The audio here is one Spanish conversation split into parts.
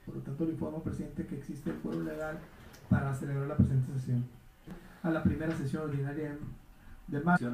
Por lo tanto, le informo, presidente, que existe el quórum legal para celebrar la presente sesión. A la primera sesión ordinaria de marzo.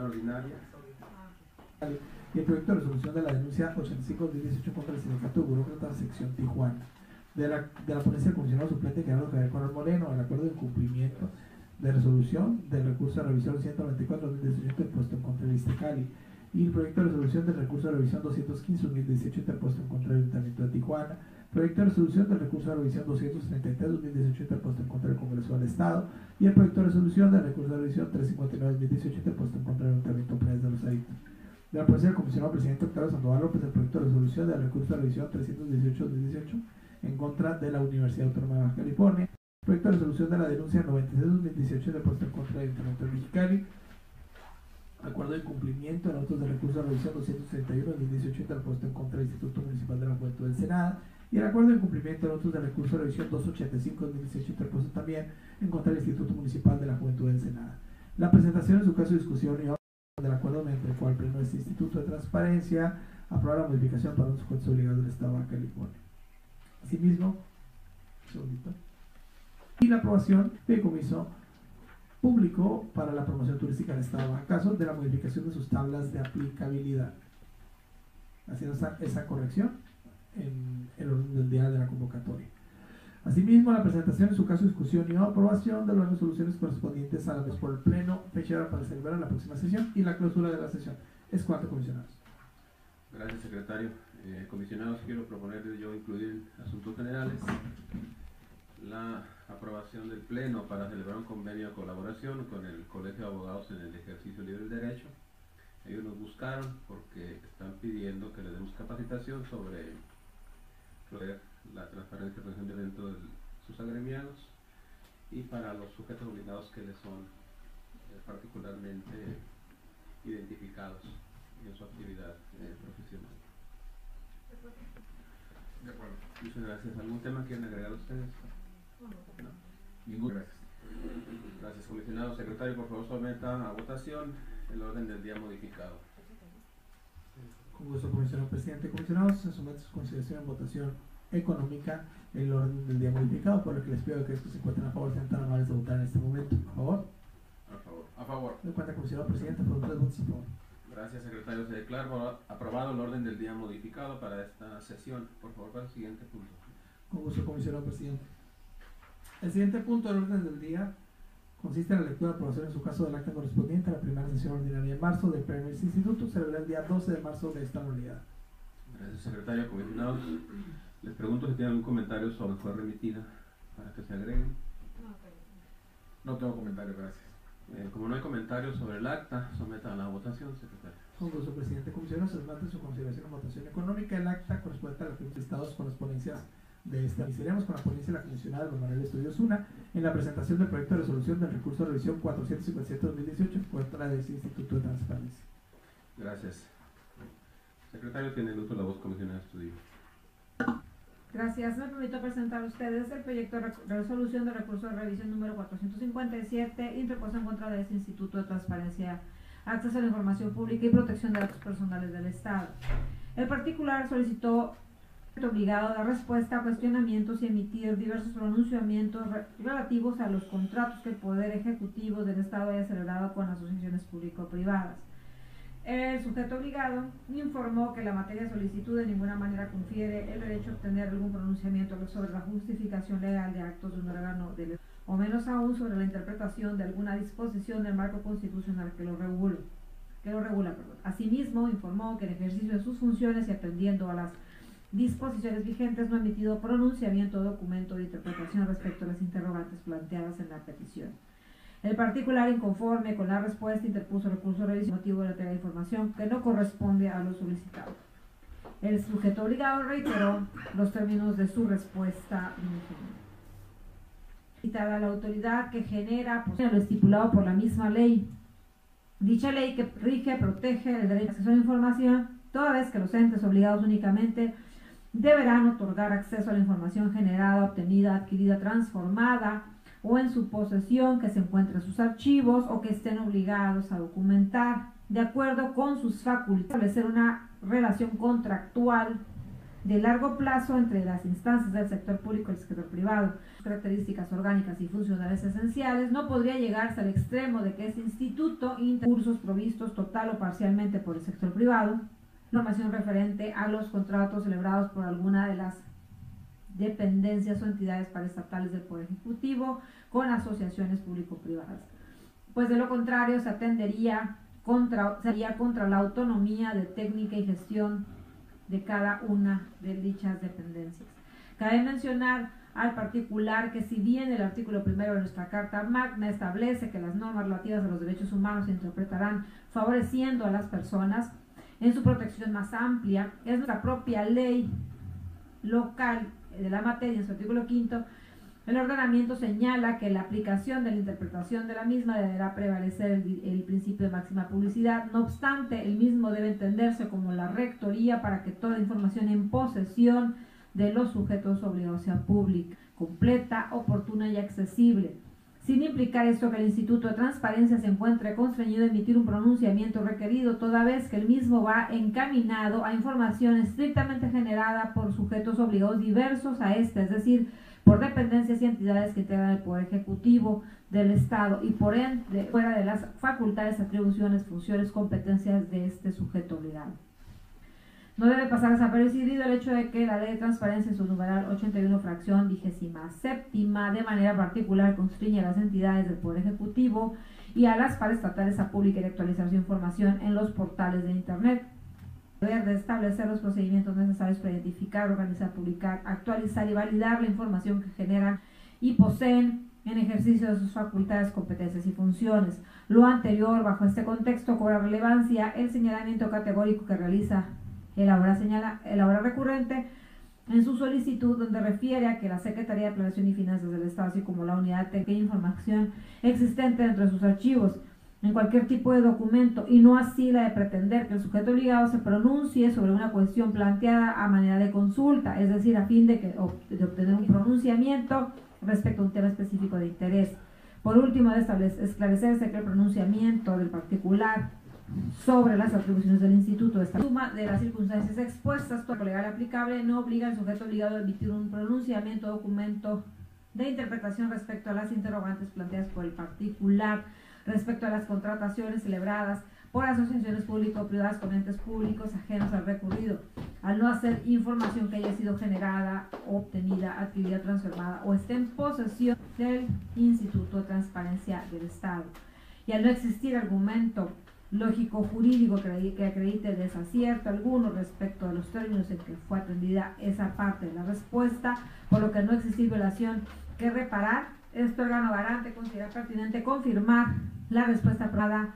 Y el proyecto de resolución de la denuncia 85-2018 contra el sindicato de burócratas sección Tijuana. De la ponencia del comisionado suplente Gerardo Javier Corral Moreno, al acuerdo de cumplimiento de resolución del recurso de revisión 194-2018 interpuesto en contra del Iztacali, y el proyecto de resolución del recurso de revisión 215-2018 interpuesto en contra del Ayuntamiento de Tijuana, proyecto de resolución del recurso de revisión 233-2018 interpuesto en contra del Congreso del Estado, y el proyecto de resolución del recurso de revisión 359-2018 interpuesto en contra del Ayuntamiento Pérez de los Aritos. De la ponencia del comisionado presidente Octavio Sandoval López, el proyecto de resolución del recurso de revisión 318-2018 en contra de la Universidad Autónoma de Baja California, proyecto de resolución de la denuncia 96-2018 interpuesto en contra del Ayuntamiento de Mexicali, acuerdo de cumplimiento en autos de recurso de revisión 231-2018 interpuesto en contra del Instituto Municipal de la Juventud del Senado, y el acuerdo de cumplimiento en autos de recurso de revisión 285-2018 interpuesto también en contra del Instituto Municipal de la Juventud del Senado. La presentación en su caso de discusión y del acuerdo mediante el cual el Pleno de este Instituto de Transparencia aprueba la modificación para un sujeto obligado del Estado de Baja California. Asimismo, y la aprobación del comiso público para la promoción turística del Estado de Baja, caso de la modificación de sus tablas de aplicabilidad, haciendo esa corrección en el orden del día de la convocatoria. Asimismo, la presentación en su caso de discusión y aprobación de las resoluciones correspondientes a la vez por el Pleno, fecha para celebrar la próxima sesión, y la clausura de la sesión. Es cuanto, comisionados. Gracias, secretario. Comisionados, quiero proponerles yo incluir asuntos generales, la aprobación del Pleno para celebrar un convenio de colaboración con el Colegio de Abogados en el ejercicio libre del derecho. Ellos nos buscaron porque están pidiendo que les demos capacitación sobre la transparencia y prevención de dentro de sus agremiados y para los sujetos obligados que les son particularmente identificados en su actividad profesional. De acuerdo. Muchas gracias. ¿Algún tema quieren agregar ustedes? No. Ningún. Gracias. Gracias, comisionado. Secretario, por favor, someta a votación el orden del día modificado. Con gusto, comisionado presidente. Comisionados, se somete su consideración en votación económica el orden del día modificado, por lo que les pido que estos se encuentren a favor, sean tan amables de votar en este momento. ¿A favor? A favor. A favor. En cuenta, comisionado presidente, por 3 votos a favor. Gracias, secretario. Se declara aprobado el orden del día modificado para esta sesión. Por favor, para el siguiente punto. Con gusto, comisionado presidente. El siguiente punto del orden del día consiste en la lectura y aprobación en su caso del acta correspondiente a la primera sesión ordinaria de marzo del Pleno de este Instituto, celebrada el día 12 de marzo de esta anualidad. Gracias, secretario. Comisionados, les pregunto si tienen algún comentario sobre fue remitida para que se agreguen. No tengo comentario, gracias. Como no hay comentarios sobre el acta, someta a la votación, secretario. Con gusto, presidente. Comisionado, se somete su consideración en votación económica el acta correspondiente a los estados con las ponencias de esta. Iniciaremos con la ponencia de la comisionada de Manuel Estudios Una en la presentación del proyecto de resolución del recurso de revisión 457-2018 en contra de este Instituto de Transparencia. Gracias. Secretario, tiene el uso de la voz, comisionada Estudio. Gracias. Me permito presentar a ustedes el proyecto de resolución de recurso de revisión número 457 interpuesto en contra de este Instituto de Transparencia, Acceso a la Información Pública y Protección de Datos Personales del Estado. El particular solicitó obligado a dar respuesta a cuestionamientos y emitir diversos pronunciamientos relativos a los contratos que el Poder Ejecutivo del Estado haya celebrado con asociaciones público-privadas. El sujeto obligado informó que la materia de solicitud de ninguna manera confiere el derecho a obtener algún pronunciamiento sobre la justificación legal de actos de un órgano del, o menos aún sobre la interpretación de alguna disposición del marco constitucional que lo regula. Asimismo, informó que en ejercicio de sus funciones y atendiendo a las disposiciones vigentes no ha emitido pronunciamiento o documento de interpretación respecto a las interrogantes planteadas en la petición. El particular, inconforme con la respuesta, interpuso recurso de revisión motivo de la entrega de información que no corresponde a lo solicitado. El sujeto obligado reiteró los términos de su respuesta citada a la autoridad que genera lo estipulado por la misma ley. Dicha ley que rige, protege el derecho a acceso a la información, toda vez que los entes obligados únicamente deberán otorgar acceso a la información generada, obtenida, adquirida, transformada o en su posesión que se encuentre en sus archivos o que estén obligados a documentar de acuerdo con sus facultades, establecer una relación contractual de largo plazo entre las instancias del sector público y el sector privado, características orgánicas y funcionales esenciales, no podría llegarse al extremo de que este instituto cursos provistos total o parcialmente por el sector privado, información referente a los contratos celebrados por alguna de las dependencias o entidades paraestatales del Poder Ejecutivo con asociaciones público-privadas. Pues de lo contrario sería contra la autonomía de técnica y gestión de cada una de dichas dependencias. Cabe mencionar al particular que si bien el artículo 1 de nuestra Carta Magna establece que las normas relativas a los derechos humanos se interpretarán favoreciendo a las personas en su protección más amplia, es nuestra propia ley local de la materia, en su artículo 5, el ordenamiento señala que la aplicación de la interpretación de la misma deberá prevalecer el principio de máxima publicidad. No obstante, el mismo debe entenderse como la rectoría para que toda información en posesión de los sujetos obligados sea pública, completa, oportuna y accesible, sin implicar esto que el Instituto de Transparencia se encuentre constreñido a emitir un pronunciamiento requerido, toda vez que el mismo va encaminado a información estrictamente generada por sujetos obligados diversos a este, es decir, por dependencias y entidades que integran el Poder Ejecutivo del Estado y por ende fuera de las facultades, atribuciones, funciones, competencias de este sujeto obligado. No debe pasar desapercibido el hecho de que la Ley de Transparencia en su numeral 81 fracción 27ª de manera particular constriñe a las entidades del Poder Ejecutivo y a las paraestatales a publicar y actualizar su información en los portales de Internet. Deber de establecer los procedimientos necesarios para identificar, organizar, publicar, actualizar y validar la información que generan y poseen en ejercicio de sus facultades, competencias y funciones. Lo anterior, bajo este contexto, cobra relevancia el señalamiento categórico que realiza el ahora recurrente en su solicitud, donde refiere a que la Secretaría de Planeación y Finanzas del Estado, así como la Unidad Técnica de Información existente dentro de sus archivos, en cualquier tipo de documento, y no así la de pretender que el sujeto obligado se pronuncie sobre una cuestión planteada a manera de consulta, es decir, a fin de obtener un pronunciamiento respecto a un tema específico de interés. Por último, de esclarecerse que el pronunciamiento del particular sobre las atribuciones del Instituto, esta suma de las circunstancias expuestas, todo legal aplicable no obliga al sujeto obligado a emitir un pronunciamiento o documento de interpretación respecto a las interrogantes planteadas por el particular, respecto a las contrataciones celebradas por asociaciones público-privadas con entes públicos ajenos al recurrido, al no hacer información que haya sido generada, obtenida, adquirida, transformada o esté en posesión del Instituto de Transparencia del Estado, y al no existir argumento lógico-jurídico que acredite desacierto alguno respecto a los términos en que fue atendida esa parte de la respuesta, por lo que no existir violación que reparar, este órgano garante considera pertinente confirmar la respuesta aprobada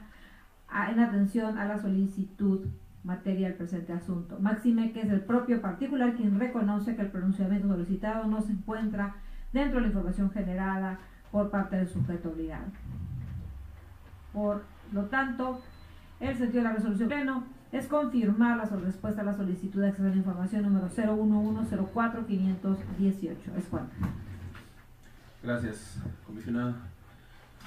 en atención a la solicitud materia del presente asunto. Máxime que es el propio particular quien reconoce que el pronunciamiento solicitado no se encuentra dentro de la información generada por parte del sujeto obligado. Por lo tanto, el sentido de la resolución pleno es confirmar la respuesta a la solicitud de acceso a la información número 01104-518. Es cuanto. Gracias, comisionado.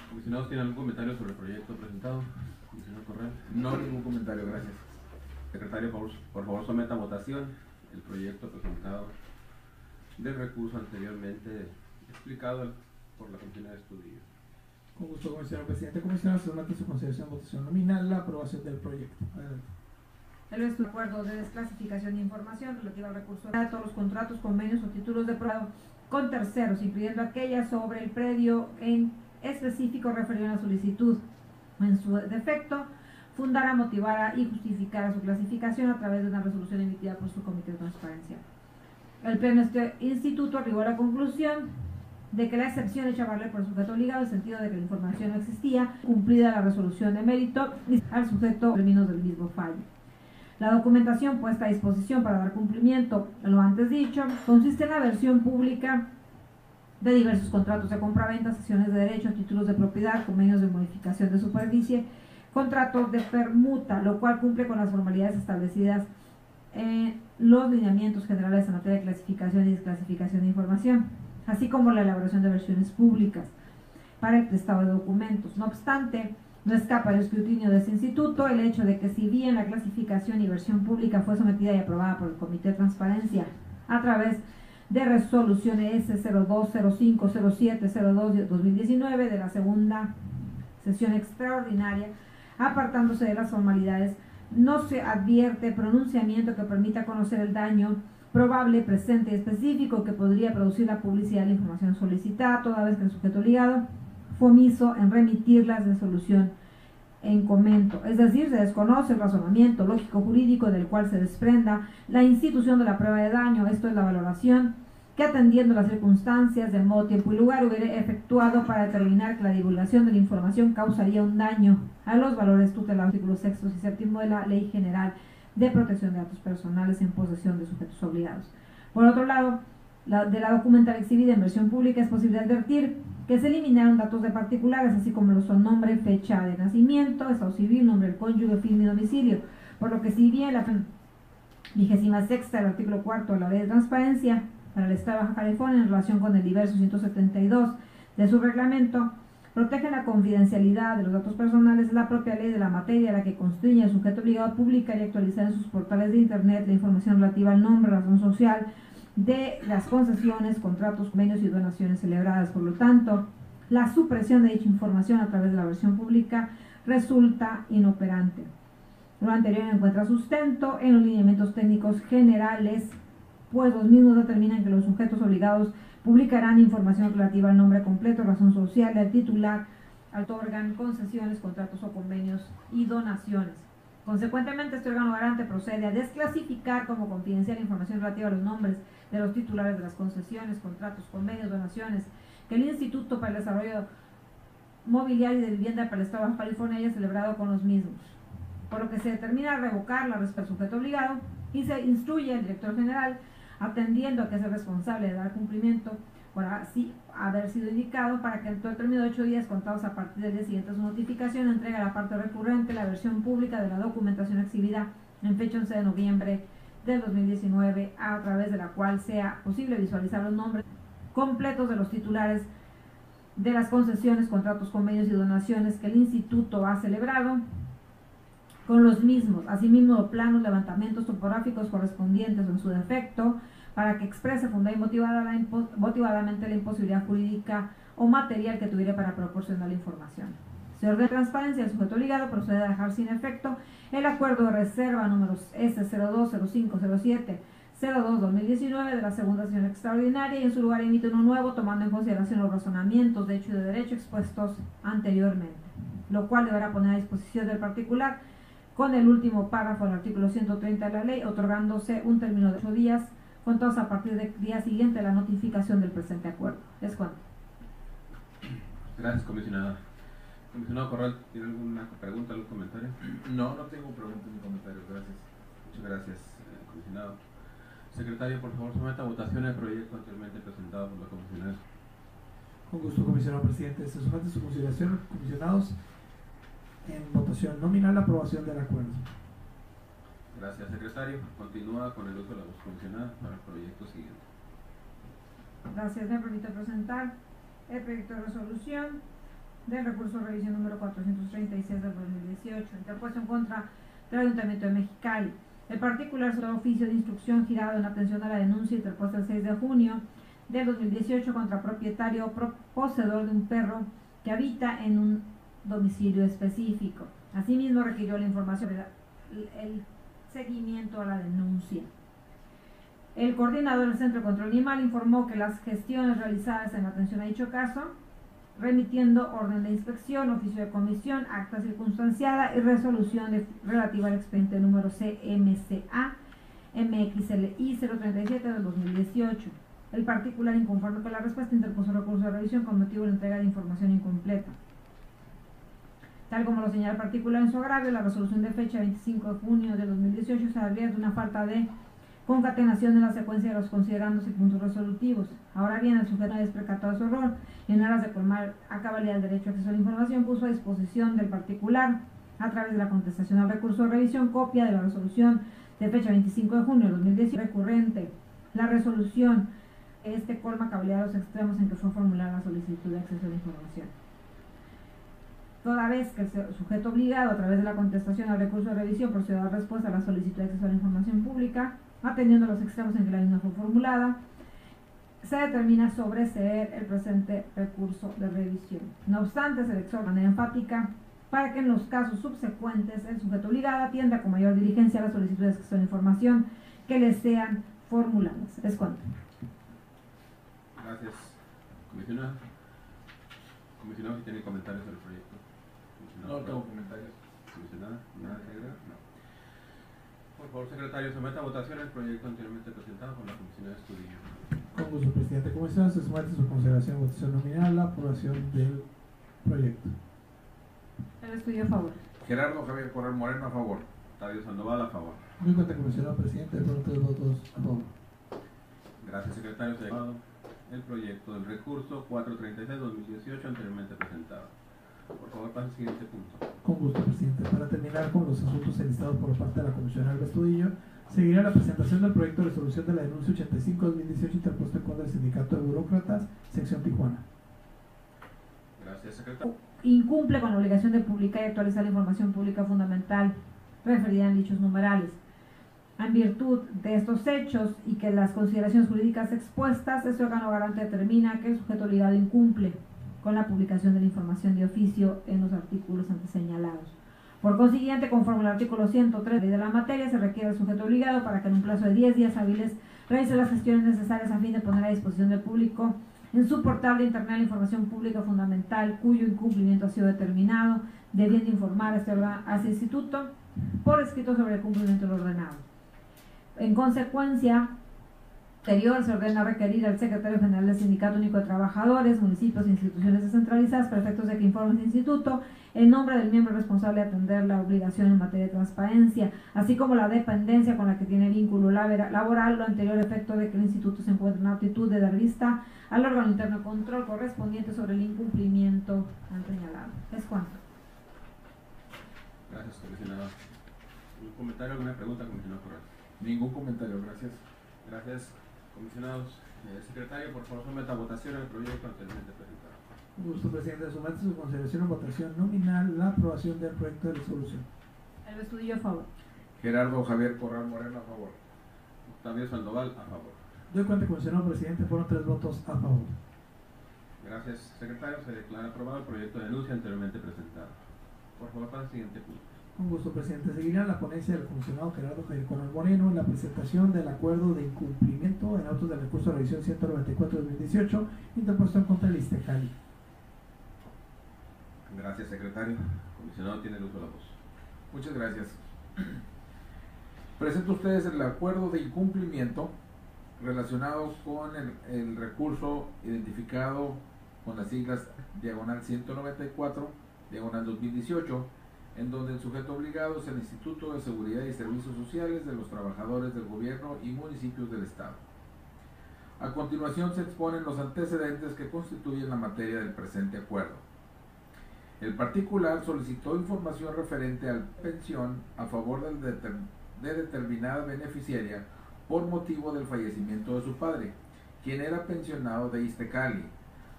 ¿Comisionados tienen algún comentario sobre el proyecto presentado? Comisionado Correa. No, ningún comentario, gracias. Secretario, por favor someta a votación el proyecto presentado del recurso anteriormente explicado por la comisionada de estudio. Con gusto, comisionado presidente. Comisionado, se somete a su consideración votación nominal la aprobación del proyecto. Adelante. El acuerdo de desclasificación de información relativo al recurso de todos los contratos, convenios o títulos de prueba con terceros, incluyendo aquellas sobre el predio en específico referido a la solicitud. En su defecto, fundara, motivara y justificara su clasificación a través de una resolución emitida por su Comité de Transparencia. El Pleno de este instituto arribó a la conclusión de que la excepción hecha valer por el sujeto obligado, en el sentido de que la información no existía, cumplida la resolución de mérito y al sujeto en términos del mismo fallo. La documentación puesta a disposición para dar cumplimiento a lo antes dicho consiste en la versión pública de diversos contratos de compraventa, cesiones de derechos, títulos de propiedad, convenios de modificación de superficie, contratos de permuta, lo cual cumple con las formalidades establecidas en los lineamientos generales en materia de clasificación y desclasificación de información, así como la elaboración de versiones públicas para el prestado de documentos. No obstante, No escapa el escrutinio de este instituto el hecho de que, si bien la clasificación y versión pública fue sometida y aprobada por el Comité de Transparencia a través de resoluciones S02, 05, 07, 02 de 2019 de la segunda sesión extraordinaria, apartándose de las formalidades, no se advierte pronunciamiento que permita conocer el daño probable, presente y específico que podría producir la publicidad de la información solicitada, toda vez que el sujeto ligado fue omiso en remitir la resolución en comento. Es decir, se desconoce el razonamiento lógico jurídico del cual se desprenda la institución de la prueba de daño. Esto es la valoración que, atendiendo las circunstancias del modo, tiempo y lugar, hubiera efectuado para determinar que la divulgación de la información causaría un daño a los valores tutelados, artículos 6 y 7 de la Ley General de Protección de Datos Personales en posesión de sujetos obligados. Por otro lado, de la documental exhibida en versión pública es posible advertir que se eliminaron datos de particulares, así como lo son nombre, fecha de nacimiento, estado civil, nombre del cónyuge, firma y domicilio, por lo que, si bien la 26ª del artículo 4 de la Ley de Transparencia para el Estado de Baja California, en relación con el diverso 172 de su reglamento, protege la confidencialidad de los datos personales, la propia ley de la materia, la que constriñe al sujeto obligado a publicar y actualizar en sus portales de Internet la información relativa al nombre, razón social de las concesiones, contratos, convenios y donaciones celebradas. Por lo tanto, la supresión de dicha información a través de la versión pública resulta inoperante. Lo anterior encuentra sustento en los lineamientos técnicos generales, pues los mismos determinan que los sujetos obligados publicarán información relativa al nombre completo, razón social del titular, otorgan concesiones, contratos o convenios y donaciones. Consecuentemente, este órgano garante procede a desclasificar como confidencial información relativa a los nombres de los titulares de las concesiones, contratos, convenios, donaciones que el Instituto para el Desarrollo Mobiliario y de Vivienda para el Estado de Baja California haya celebrado con los mismos, por lo que se determina revocar la respecto al sujeto obligado y se instruye al director general, atendiendo a que es el responsable de dar cumplimiento por así haber sido indicado, para que en todo el término de 8 días contados a partir del día siguiente de su notificación entregue a la parte recurrente la versión pública de la documentación exhibida en fecha 11 de noviembre del 2019, a través de la cual sea posible visualizar los nombres completos de los titulares de las concesiones, contratos, convenios y donaciones que el instituto ha celebrado con los mismos, asimismo planos, levantamientos topográficos correspondientes en su defecto, para que exprese fundada y motivadamente la imposibilidad jurídica o material que tuviera para proporcionar la información. Se ordena transparencia, el sujeto obligado procede a dejar sin efecto el acuerdo de reserva números S02, 05, 07, 02, 2019 de la segunda sesión extraordinaria, y en su lugar emite uno nuevo, tomando en consideración los razonamientos de hecho y de derecho expuestos anteriormente, lo cual deberá poner a disposición del particular con el último párrafo del artículo 130 de la ley, otorgándose un término de 8 días, contados a partir del día siguiente de la notificación del presente acuerdo. Es cuanto. Gracias, comisionada. Comisionado Corral, ¿tiene alguna pregunta, algún comentario? No, no tengo preguntas ni comentarios, gracias. Muchas gracias, comisionado. Secretario, por favor, someta a votación el proyecto anteriormente presentado por la comisionada. Con gusto, comisionado presidente. Se somete a su consideración, comisionados, en votación nominal la aprobación del acuerdo. Gracias, secretario. Continúa con el uso de la voz comisionada para el proyecto siguiente. Gracias. Me permito presentar el proyecto de resolución del recurso de revisión número 436 del 2018, interpuesto en contra del Ayuntamiento de Mexicali. El particular sobre oficio de instrucción girado en atención a la denuncia interpuesta el 6 de junio del 2018 contra propietario o poseedor de un perro que habita en un domicilio específico. Asimismo, requirió la información sobre el seguimiento a la denuncia. El coordinador del Centro de Control Animal informó que las gestiones realizadas en atención a dicho caso, remitiendo orden de inspección, oficio de comisión, acta circunstanciada y resolución relativa al expediente número CMCA MXLI 037 del 2018. El particular, inconforme con la respuesta, interpuso recurso de revisión con motivo de la entrega de información incompleta. Tal como lo señala el particular en su agravio, la resolución de fecha 25 de junio de 2018 se advierte una falta de concatenación en la secuencia de los considerandos y puntos resolutivos. Ahora bien, el sujeto ha despercatado de su error y, en aras de colmar a cabalidad el derecho a acceso a la información, puso a disposición del particular, a través de la contestación al recurso de revisión, copia de la resolución de fecha 25 de junio de 2018 recurrente. La resolución colma cabalidad los extremos en que fue formulada la solicitud de acceso a la información. toda vez que el sujeto obligado, a través de la contestación al recurso de revisión, procedió a dar respuesta a la solicitud de acceso a la información pública, atendiendo los extremos en que la misma fue formulada, se determina sobreseer el presente recurso de revisión. No obstante, se le exhorta de manera enfática para que en los casos subsecuentes el sujeto obligado atienda con mayor diligencia a las solicitudes de acceso a la información que le sean formuladas. Es cuanto. Gracias, comisionado. Comisionado, si tiene comentarios sobre el proyecto. No tengo comentarios. Comisionada, ¿nada que agregar? No. Por favor, secretario, someta a votación el proyecto anteriormente presentado por la Comisión de Estudio. Con gusto, presidente. Comisión, se somete a su consideración votación nominal la aprobación del proyecto. El estudio a favor. Gerardo Javier Corral Moreno, a favor. Octavio Sandoval, a favor. Muy cuenta, comisionado presidente, fueron 3 votos a favor. Gracias, secretario. Se ha aprobado el proyecto del recurso 436-2018 anteriormente presentado. Por favor, pase al siguiente punto. Con gusto, presidente. Para terminar con los asuntos enlistados por parte de la Comisión Alba Estudillo, seguirá la presentación del proyecto de resolución de la denuncia 85-2018 interpuesta en contra del Sindicato de Burócratas, sección Tijuana. Gracias, secretario. Incumple con la obligación de publicar y actualizar la información pública fundamental referida en dichos numerales. En virtud de estos hechos y que las consideraciones jurídicas expuestas, este órgano garante determina que el sujeto obligado incumple con la publicación de la información de oficio en los artículos antes señalados. Por consiguiente, conforme al artículo 103 de la materia, se requiere al sujeto obligado para que en un plazo de 10 días hábiles realice las gestiones necesarias a fin de poner a disposición del público en su portal de internet la información pública fundamental cuyo incumplimiento ha sido determinado, debiendo informar a este instituto por escrito sobre el cumplimiento del ordenado. En consecuencia anterior, se ordena requerir al secretario general del Sindicato Único de Trabajadores, municipios e instituciones descentralizadas para efectos de que informe este instituto el nombre del miembro responsable de atender la obligación en materia de transparencia, así como la dependencia con la que tiene vínculo laboral, lo anterior efecto de que el instituto se encuentre en aptitud de dar vista al órgano interno de control correspondiente sobre el incumplimiento señalado. Es cuanto. Gracias, comisionado. ¿Un comentario, alguna pregunta, comisionado Corral? Ningún comentario, gracias. Gracias, comisionados. Secretario, por favor, someta a votación el proyecto anteriormente presentado. Con gusto, presidente. Somete a su consideración en votación nominal la aprobación del proyecto de resolución. El estudio a favor. Gerardo Javier Corral Moreno, a favor. Octavio Sandoval, a favor. Doy cuenta, comisionado presidente, fueron 3 votos a favor. Gracias, secretario. Se declara aprobado el proyecto de denuncia anteriormente presentado. Por favor, para el siguiente punto. Con gusto, presidente. Seguirá la ponencia del comisionado Gerardo Javier Corral Moreno en la presentación del acuerdo de incumplimiento en autos del recurso de revisión 194-2018 interpuesto en contra del ISTECALI. Gracias, secretario. Comisionado tiene el uso de la voz. Muchas gracias. Presento a ustedes el acuerdo de incumplimiento relacionado con el recurso identificado con las siglas diagonal 194, diagonal 2018, en donde el sujeto obligado es el Instituto de Seguridad y Servicios Sociales de los Trabajadores del Gobierno y Municipios del Estado. A continuación se exponen los antecedentes que constituyen la materia del presente acuerdo. El particular solicitó información referente a la pensión a favor de determinada beneficiaria por motivo del fallecimiento de su padre, quien era pensionado de ISTECALI,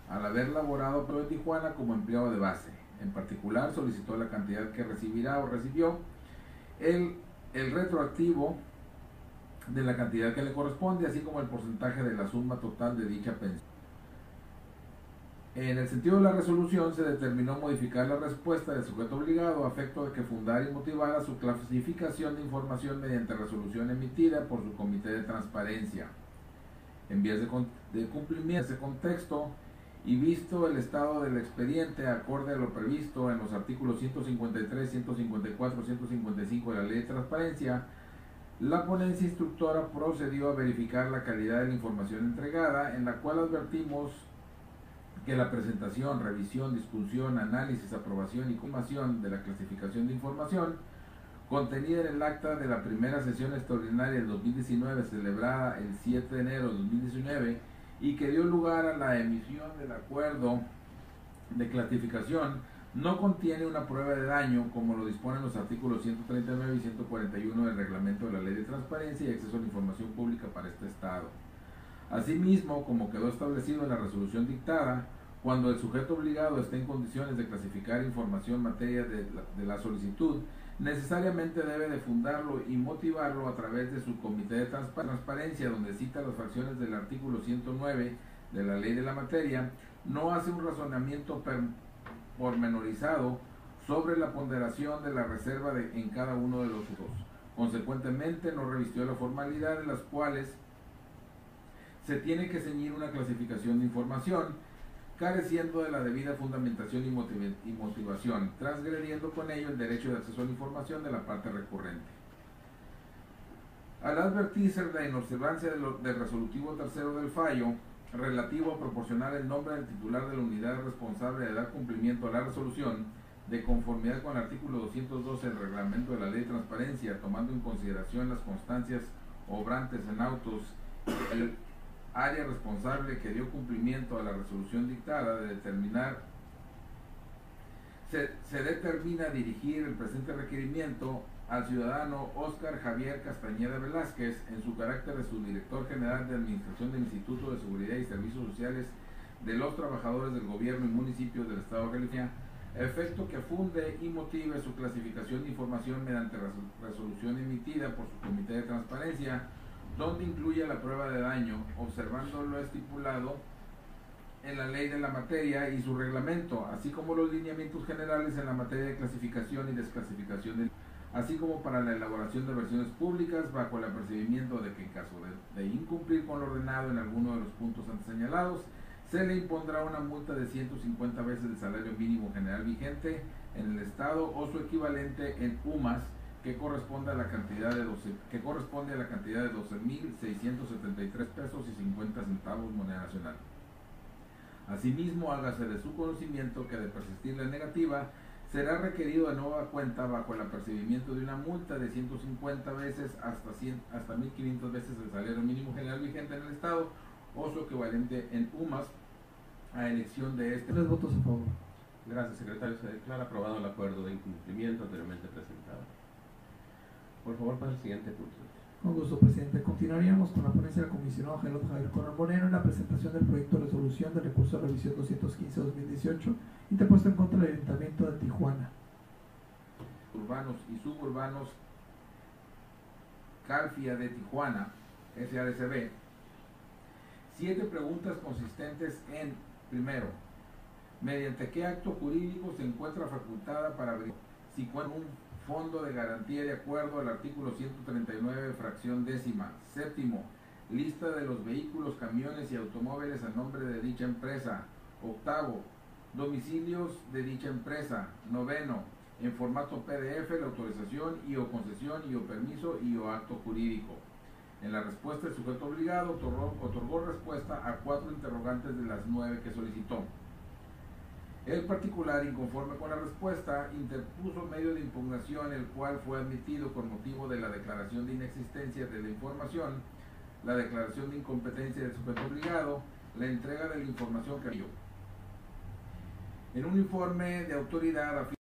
al haber laborado en Tijuana como empleado de base. En particular, solicitó la cantidad que recibirá o recibió, el retroactivo de la cantidad que le corresponde, así como el porcentaje de la suma total de dicha pensión. En el sentido de la resolución, se determinó modificar la respuesta del sujeto obligado a efecto de que fundara y motivara su clasificación de información mediante resolución emitida por su Comité de Transparencia. En vías de cumplimiento de ese contexto, y visto el estado del expediente acorde a lo previsto en los artículos 153, 154, 155 de la Ley de Transparencia, la ponencia instructora procedió a verificar la calidad de la información entregada, en la cual advertimos que la presentación, revisión, discusión, análisis, aprobación y confirmación de la clasificación de información contenida en el acta de la primera sesión extraordinaria del 2019 celebrada el 7 de enero de 2019 y que dio lugar a la emisión del acuerdo de clasificación, no contiene una prueba de daño como lo disponen los artículos 139 y 141 del reglamento de la Ley de Transparencia y Acceso a la Información Pública para este Estado. Asimismo, como quedó establecido en la resolución dictada, Cuando el sujeto obligado esté en condiciones de clasificar información en materia de la solicitud, necesariamente debe de fundarlo y motivarlo a través de su comité de transparencia, donde cita las fracciones del artículo 109 de la ley de la materia, no hace un razonamiento pormenorizado sobre la ponderación de la reserva en cada uno de los usos. Consecuentemente, no revistió la formalidad de las cuales se tiene que ceñir una clasificación de información, careciendo de la debida fundamentación y motivación, transgrediendo con ello el derecho de acceso a la información de la parte recurrente. Al advertirse la inobservancia del resolutivo tercero del fallo, relativo a proporcionar el nombre del titular de la unidad responsable de dar cumplimiento a la resolución, de conformidad con el artículo 212 del reglamento de la ley de transparencia, tomando en consideración las constancias obrantes en autos, el área responsable que dio cumplimiento a la resolución dictada de determinar, se determina dirigir el presente requerimiento al ciudadano Óscar Javier Castañeda Velázquez en su carácter de subdirector general de Administración del Instituto de Seguridad y Servicios Sociales de los Trabajadores del Gobierno y Municipios del Estado de Jalisco, efecto que funde y motive su clasificación de información mediante resolución emitida por su comité de transparencia, donde incluye la prueba de daño, observando lo estipulado en la ley de la materia y su reglamento, así como los lineamientos generales en la materia de clasificación y desclasificación, así como para la elaboración de versiones públicas, bajo el apercibimiento de que en caso de incumplir con lo ordenado en alguno de los puntos antes señalados, se le impondrá una multa de 150 veces el salario mínimo general vigente en el Estado o su equivalente en UMAS, que corresponde a la cantidad de 12.673 pesos y 50 centavos moneda nacional. Asimismo, hágase de su conocimiento que de persistir la negativa, será requerido de nueva cuenta bajo el apercibimiento de una multa de 150 veces hasta 1.500 veces el salario mínimo general vigente en el Estado o su equivalente en UMAS a elección de este. 3 votos a favor. Gracias, secretario. Se declara aprobado el acuerdo de incumplimiento anteriormente presentado. Por favor, para el siguiente punto. Con gusto, presidente. Continuaríamos con la ponencia del comisionado Gerardo Javier Corral Moreno en la presentación del proyecto de resolución del recurso de revisión 215-2018 interpuesto en contra del Ayuntamiento de Tijuana. Urbanos y suburbanos Calfia de Tijuana, SADCB. 7 preguntas consistentes en: primero, mediante qué acto jurídico se encuentra facultada para averiguar si cuenta un fondo de garantía de acuerdo al artículo 139, fracción décima. Séptimo, lista de los vehículos, camiones y automóviles a nombre de dicha empresa. Octavo, domicilios de dicha empresa. Noveno, en formato PDF, la autorización y o concesión y o permiso y o acto jurídico. En la respuesta, el sujeto obligado otorgó respuesta a 4 interrogantes de las 9 que solicitó. El particular, inconforme con la respuesta, interpuso medio de impugnación, el cual fue admitido con motivo de la declaración de inexistencia de la información, la declaración de incompetencia del sujeto obligado, la entrega de la información que dio. En un informe de autoridad afirma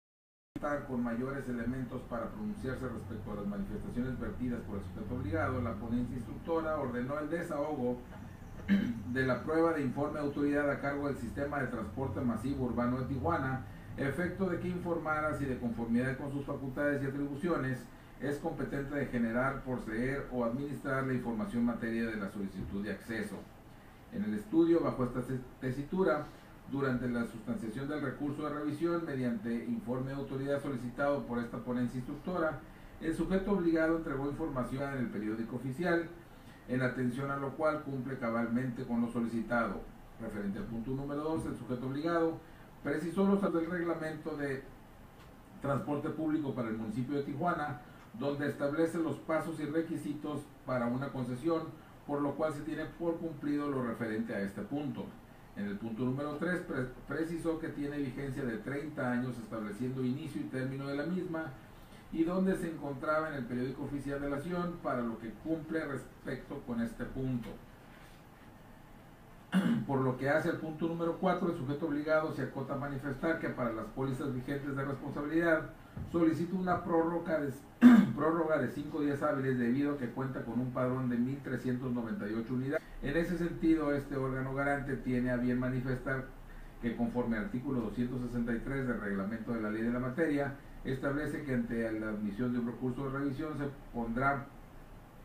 con mayores elementos para pronunciarse respecto a las manifestaciones vertidas por el sujeto obligado, la ponencia instructora ordenó el desahogo de la prueba de informe de autoridad a cargo del Sistema de Transporte Masivo Urbano de Tijuana, efecto de que informara si de conformidad con sus facultades y atribuciones es competente de generar, poseer o administrar la información en materia de la solicitud de acceso. En el estudio, bajo esta tesitura, durante la sustanciación del recurso de revisión mediante informe de autoridad solicitado por esta ponencia instructora, el sujeto obligado entregó información en el periódico oficial, en atención a lo cual cumple cabalmente con lo solicitado. Referente al punto número 2, el sujeto obligado precisó los datos del reglamento de transporte público para el municipio de Tijuana, donde establece los pasos y requisitos para una concesión, por lo cual se tiene por cumplido lo referente a este punto. En el punto número 3, precisó que tiene vigencia de 30 años, estableciendo inicio y término de la misma, y donde se encontraba en el periódico oficial de la Nación, para lo que cumple respecto con este punto. Por lo que hace al punto número 4, el sujeto obligado se acota a manifestar que para las pólizas vigentes de responsabilidad solicita una prórroga de 5 días hábiles, debido a que cuenta con un padrón de 1.398 unidades. En ese sentido, este órgano garante tiene a bien manifestar que conforme al artículo 263 del reglamento de la ley de la materia, establece que ante la admisión de un recurso de revisión se pondrá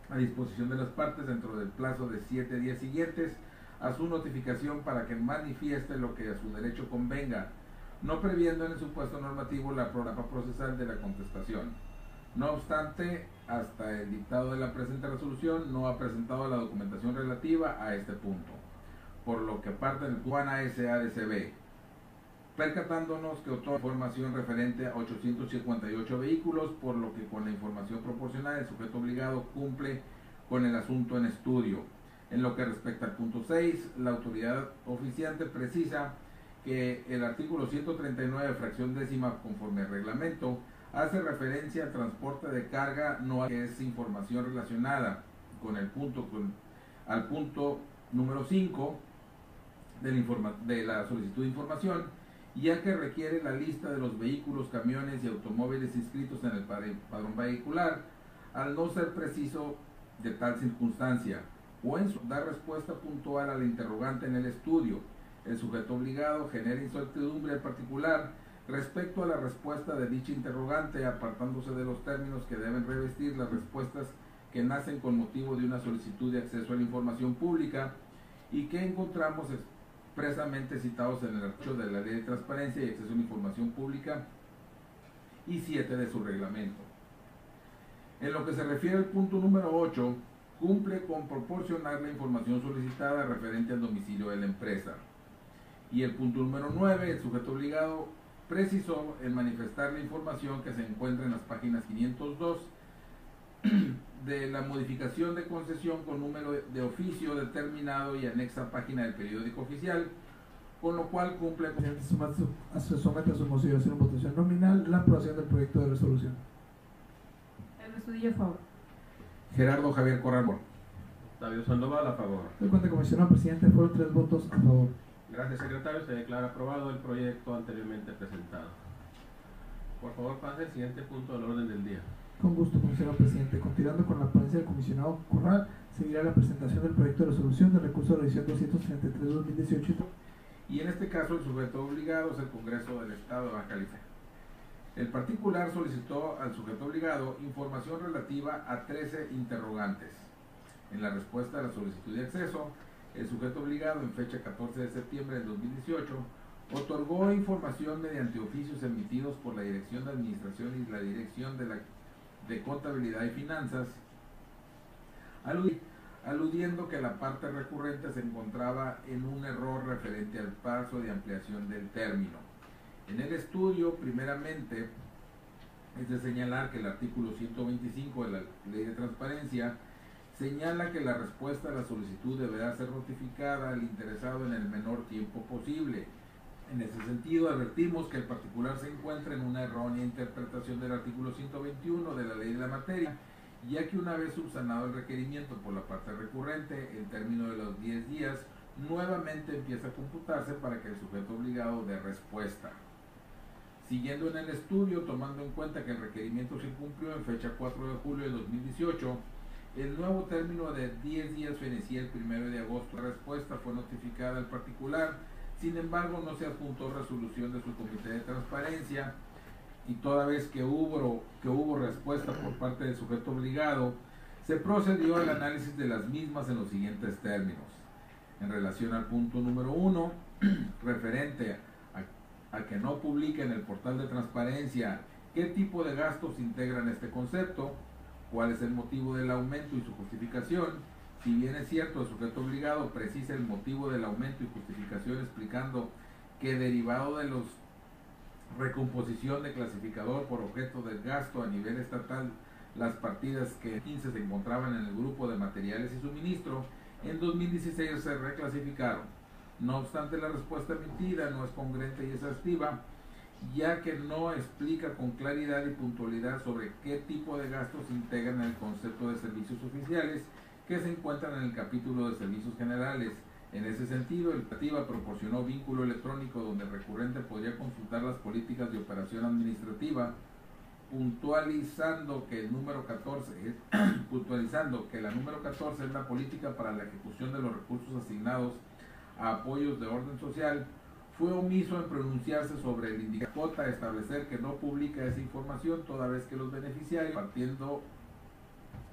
a disposición de las partes dentro del plazo de 7 días siguientes a su notificación para que manifieste lo que a su derecho convenga, no previendo en el supuesto normativo la prórroga procesal de la contestación. No obstante, hasta el dictado de la presente resolución no ha presentado la documentación relativa a este punto, por lo que parte del Tijuana SADCB, percatándonos que otorga información referente a 858 vehículos, por lo que con la información proporcionada el sujeto obligado cumple con el asunto en estudio. En lo que respecta al punto 6, la autoridad oficiante precisa que el artículo 139, fracción décima, conforme al reglamento, hace referencia al transporte de carga, no a que es información relacionada con el punto, al punto número 5 de la solicitud de información, ya que requiere la lista de los vehículos, camiones y automóviles inscritos en el padrón vehicular, al no ser preciso de tal circunstancia, o en dar respuesta puntual a la interrogante en el estudio. El sujeto obligado genera incertidumbre en particular respecto a la respuesta de dicha interrogante, apartándose de los términos que deben revestir las respuestas que nacen con motivo de una solicitud de acceso a la información pública y que encontramos expresamente citados en el artículo de la Ley de Transparencia y Acceso a la Información Pública y 7 de su reglamento. En lo que se refiere al punto número 8, cumple con proporcionar la información solicitada referente al domicilio de la empresa. Y el punto número 9, el sujeto obligado precisó en manifestar la información que se encuentra en las páginas 502 de la modificación de concesión con número de oficio determinado y anexa página del periódico oficial, con lo cual cumple con... Se somete a su consideración en votación nominal la aprobación del proyecto de resolución. El Estudillo, a favor. Gerardo Javier Corral. Octavio Sandoval, a favor. De cuenta, comisionado presidente, fueron 3 votos a favor. Gracias, secretario. Se declara aprobado el proyecto anteriormente presentado. Por favor, pase al siguiente punto del orden del día. Con gusto, comisionado presidente. Continuando con la ponencia del comisionado Corral, seguirá la presentación del proyecto de resolución del recurso de revisión 233-2018. Y en este caso el sujeto obligado es el Congreso del Estado de Baja California. El particular solicitó al sujeto obligado información relativa a 13 interrogantes. En la respuesta a la solicitud de acceso, el sujeto obligado, en fecha 14 de septiembre del 2018, otorgó información mediante oficios emitidos por la Dirección de Administración y la Dirección de Contabilidad y Finanzas, aludiendo que la parte recurrente se encontraba en un error referente al plazo de ampliación del término. En el estudio, primeramente, es de señalar que el artículo 125 de la Ley de Transparencia señala que la respuesta a la solicitud deberá ser notificada al interesado en el menor tiempo posible. En ese sentido, advertimos que el particular se encuentra en una errónea interpretación del artículo 121 de la Ley de la Materia, ya que una vez subsanado el requerimiento por la parte recurrente, el término de los 10 días nuevamente empieza a computarse para que el sujeto obligado dé respuesta. Siguiendo en el estudio, tomando en cuenta que el requerimiento se cumplió en fecha 4 de julio de 2018, el nuevo término de 10 días fenecía el 1 de agosto. La respuesta fue notificada al particular, sin embargo no se adjuntó resolución de su comité de transparencia, y toda vez que hubo respuesta por parte del sujeto obligado, se procedió al análisis de las mismas en los siguientes términos. En relación al punto número 1, referente a que no publique en el portal de transparencia qué tipo de gastos integran este concepto, cuál es el motivo del aumento y su justificación. Si bien es cierto, el sujeto obligado precisa el motivo del aumento y justificación explicando que derivado de los recomposición de clasificador por objeto del gasto a nivel estatal, las partidas que en 15 se encontraban en el grupo de materiales y suministro, en 2016 se reclasificaron. No obstante, la respuesta emitida no es congruente y exhaustiva, ya que no explica con claridad y puntualidad sobre qué tipo de gastos integran el concepto de servicios oficiales que se encuentran en el capítulo de servicios generales. En ese sentido, el PATIVA proporcionó vínculo electrónico donde el recurrente podría consultar las políticas de operación administrativa, puntualizando que la número 14 es la política para la ejecución de los recursos asignados a apoyos de orden social. fue omiso en pronunciarse sobre el indicador, establecer que no publica esa información toda vez que los beneficiarios, partiendo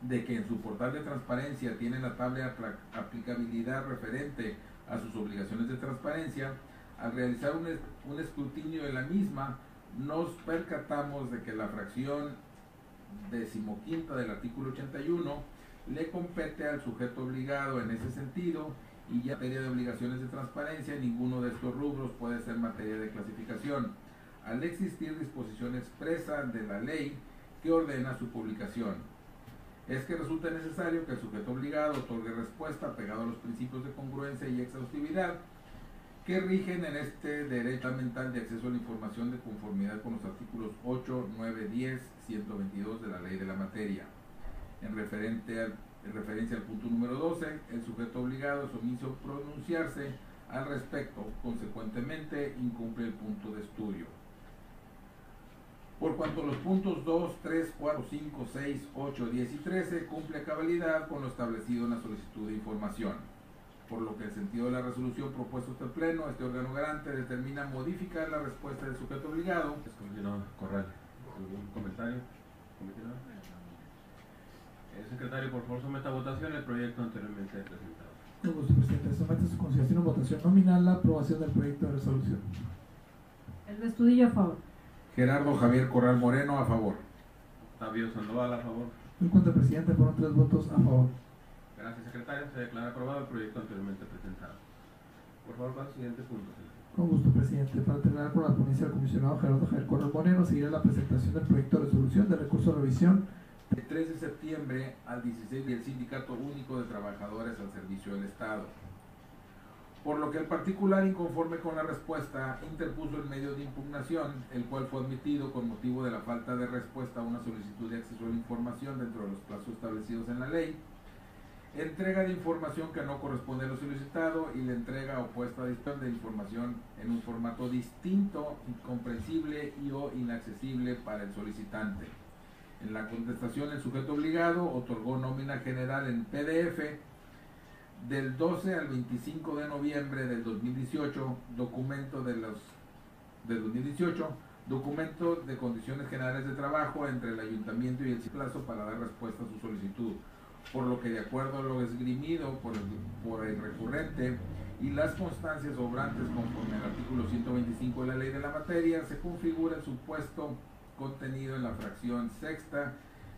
de que en su portal de transparencia tienen la tabla de aplicabilidad referente a sus obligaciones de transparencia, al realizar un escrutinio de la misma, nos percatamos de que la fracción 15ª del artículo 81 le compete al sujeto obligado en ese sentido, y ya en materia de obligaciones de transparencia ninguno de estos rubros puede ser materia de clasificación, al existir disposición expresa de la ley que ordena su publicación. Es que resulta necesario que el sujeto obligado otorgue respuesta apegado a los principios de congruencia y exhaustividad que rigen en este derecho fundamental de acceso a la información de conformidad con los artículos 8, 9, 10, 122 de la ley de la materia. En referencia al punto número 12, el sujeto obligado es omiso pronunciarse al respecto, consecuentemente incumple el punto de estudio. Por cuanto los puntos 2, 3, 4, 5, 6, 8, 10 y 13 cumple a cabalidad con lo establecido en la solicitud de información, por lo que el sentido de la resolución propuesta este pleno, este órgano garante determina modificar la respuesta del sujeto obligado. Comisionado Corral, ¿algún comentario? Comisionado. Secretario, por favor, someta a votación el proyecto anteriormente presentado. Con gusto, presidente. Somete a su consideración en votación nominal la aprobación del proyecto de resolución. El Estudillo a favor. Gerardo Javier Corral Moreno, a favor. Octavio Sandoval, a favor. En cuanto, presidente, fueron 3 votos a favor. Gracias, secretario. Se declara aprobado el proyecto anteriormente presentado. Por favor, para el siguiente punto, señor. Con gusto, presidente. Para terminar con la ponencia del comisionado Gerardo Javier Corral Moreno, seguirá la presentación del proyecto de resolución de recurso de revisión Del 3 de septiembre al 16 del Sindicato Único de Trabajadores al Servicio del Estado. Por lo que el particular, inconforme con la respuesta, interpuso el medio de impugnación, el cual fue admitido con motivo de la falta de respuesta a una solicitud de acceso a la información dentro de los plazos establecidos en la ley, entrega de información que no corresponde a lo solicitado y la entrega o puesta a disposición de información en un formato distinto, incomprensible y o inaccesible para el solicitante. En la contestación, el sujeto obligado otorgó nómina general en PDF del 12 al 25 de noviembre del 2018, documento de condiciones generales de trabajo entre el ayuntamiento y el plazo para dar respuesta a su solicitud, por lo que de acuerdo a lo esgrimido por el recurrente y las constancias obrantes conforme al artículo 125 de la ley de la materia, se configura el supuesto contenido en la fracción sexta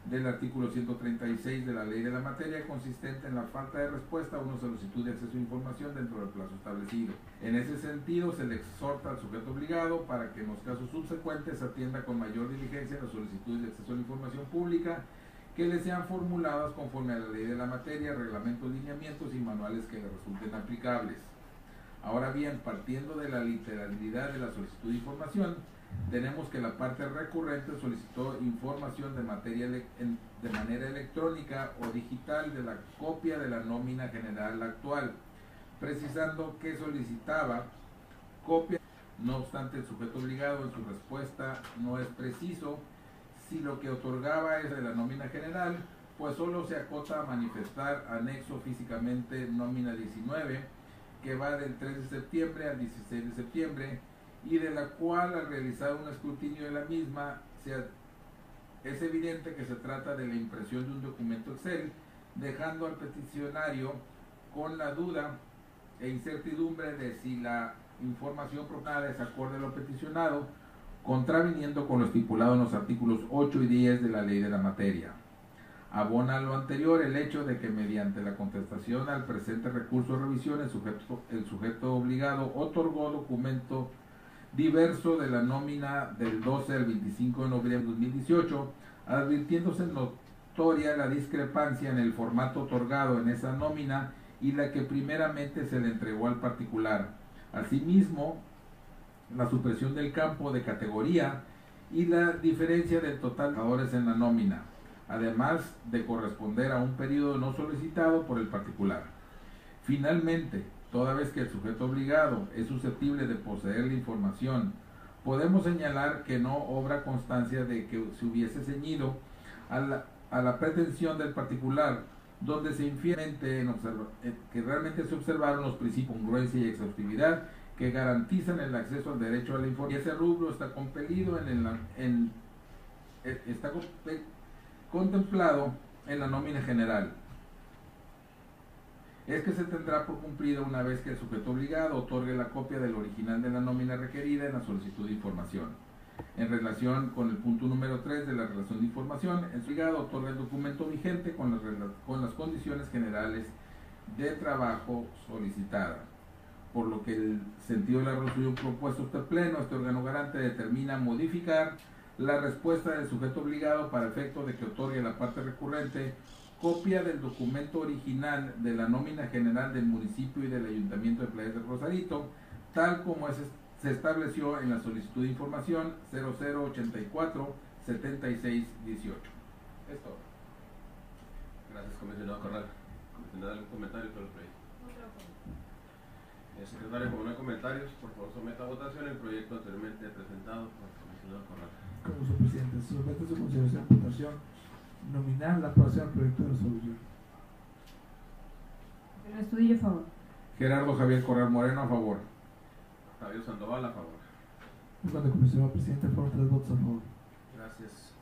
del artículo 136 de la ley de la materia, consistente en la falta de respuesta a una solicitud de acceso a información dentro del plazo establecido. En ese sentido, se le exhorta al sujeto obligado para que en los casos subsecuentes atienda con mayor diligencia las solicitudes de acceso a la información pública que le sean formuladas conforme a la ley de la materia, reglamentos, lineamientos y manuales que le resulten aplicables. Ahora bien, partiendo de la literalidad de la solicitud de información, tenemos que la parte recurrente solicitó información de manera electrónica o digital de la copia de la nómina general actual, precisando que solicitaba copia. No obstante, el sujeto obligado en su respuesta no es preciso si lo que otorgaba es de la nómina general, pues solo se acota a manifestar anexo físicamente nómina 19, que va del 3 de septiembre al 16 de septiembre, y de la cual, al realizar un escrutinio de la misma, es evidente que se trata de la impresión de un documento Excel, dejando al peticionario con la duda e incertidumbre de si la información proporcionada es acorde a lo peticionado, contraviniendo con lo estipulado en los artículos 8 y 10 de la ley de la materia. Abona a lo anterior el hecho de que mediante la contestación al presente recurso de revisión el sujeto obligado otorgó documento diverso de la nómina del 12 al 25 de noviembre de 2018, advirtiéndose notoria la discrepancia en el formato otorgado en esa nómina y la que primeramente se le entregó al particular. Asimismo, la supresión del campo de categoría y la diferencia del total de trabajadores en la nómina, además de corresponder a un periodo no solicitado por el particular. Finalmente, toda vez que el sujeto obligado es susceptible de poseer la información, podemos señalar que no obra constancia de que se hubiese ceñido a la pretensión del particular, donde se infiere que realmente se observaron los principios de congruencia y exhaustividad que garantizan el acceso al derecho a la información. Y ese rubro está compelido contemplado en la nómina general. Es que se tendrá por cumplido una vez que el sujeto obligado otorgue la copia del original de la nómina requerida en la solicitud de información. En relación con el punto número 3 de la relación de información, el obligado otorga el documento vigente con las condiciones generales de trabajo solicitada. Por lo que el sentido de la resolución propuesta este pleno, este órgano garante determina modificar la respuesta del sujeto obligado para efecto de que otorgue a la parte recurrente copia del documento original de la nómina general del municipio y del Ayuntamiento de Playas del Rosarito, tal como se estableció en la solicitud de información 0084 7618. Es todo. Gracias, comisionado Corral. ¿Comisionado, algún comentario sobre el proyecto? Secretario, como no hay comentarios, por favor someta a votación el proyecto anteriormente presentado por el comisionado Corral. Como su presidente, se somete a su consideración y votación nominal la aprobación del proyecto de resolución. El Estudillo, a favor. Gerardo Javier Corral Moreno, a favor. Javier Sandoval, a favor. Y cuando el comisionado presidente fueron 3 votos a favor. Gracias,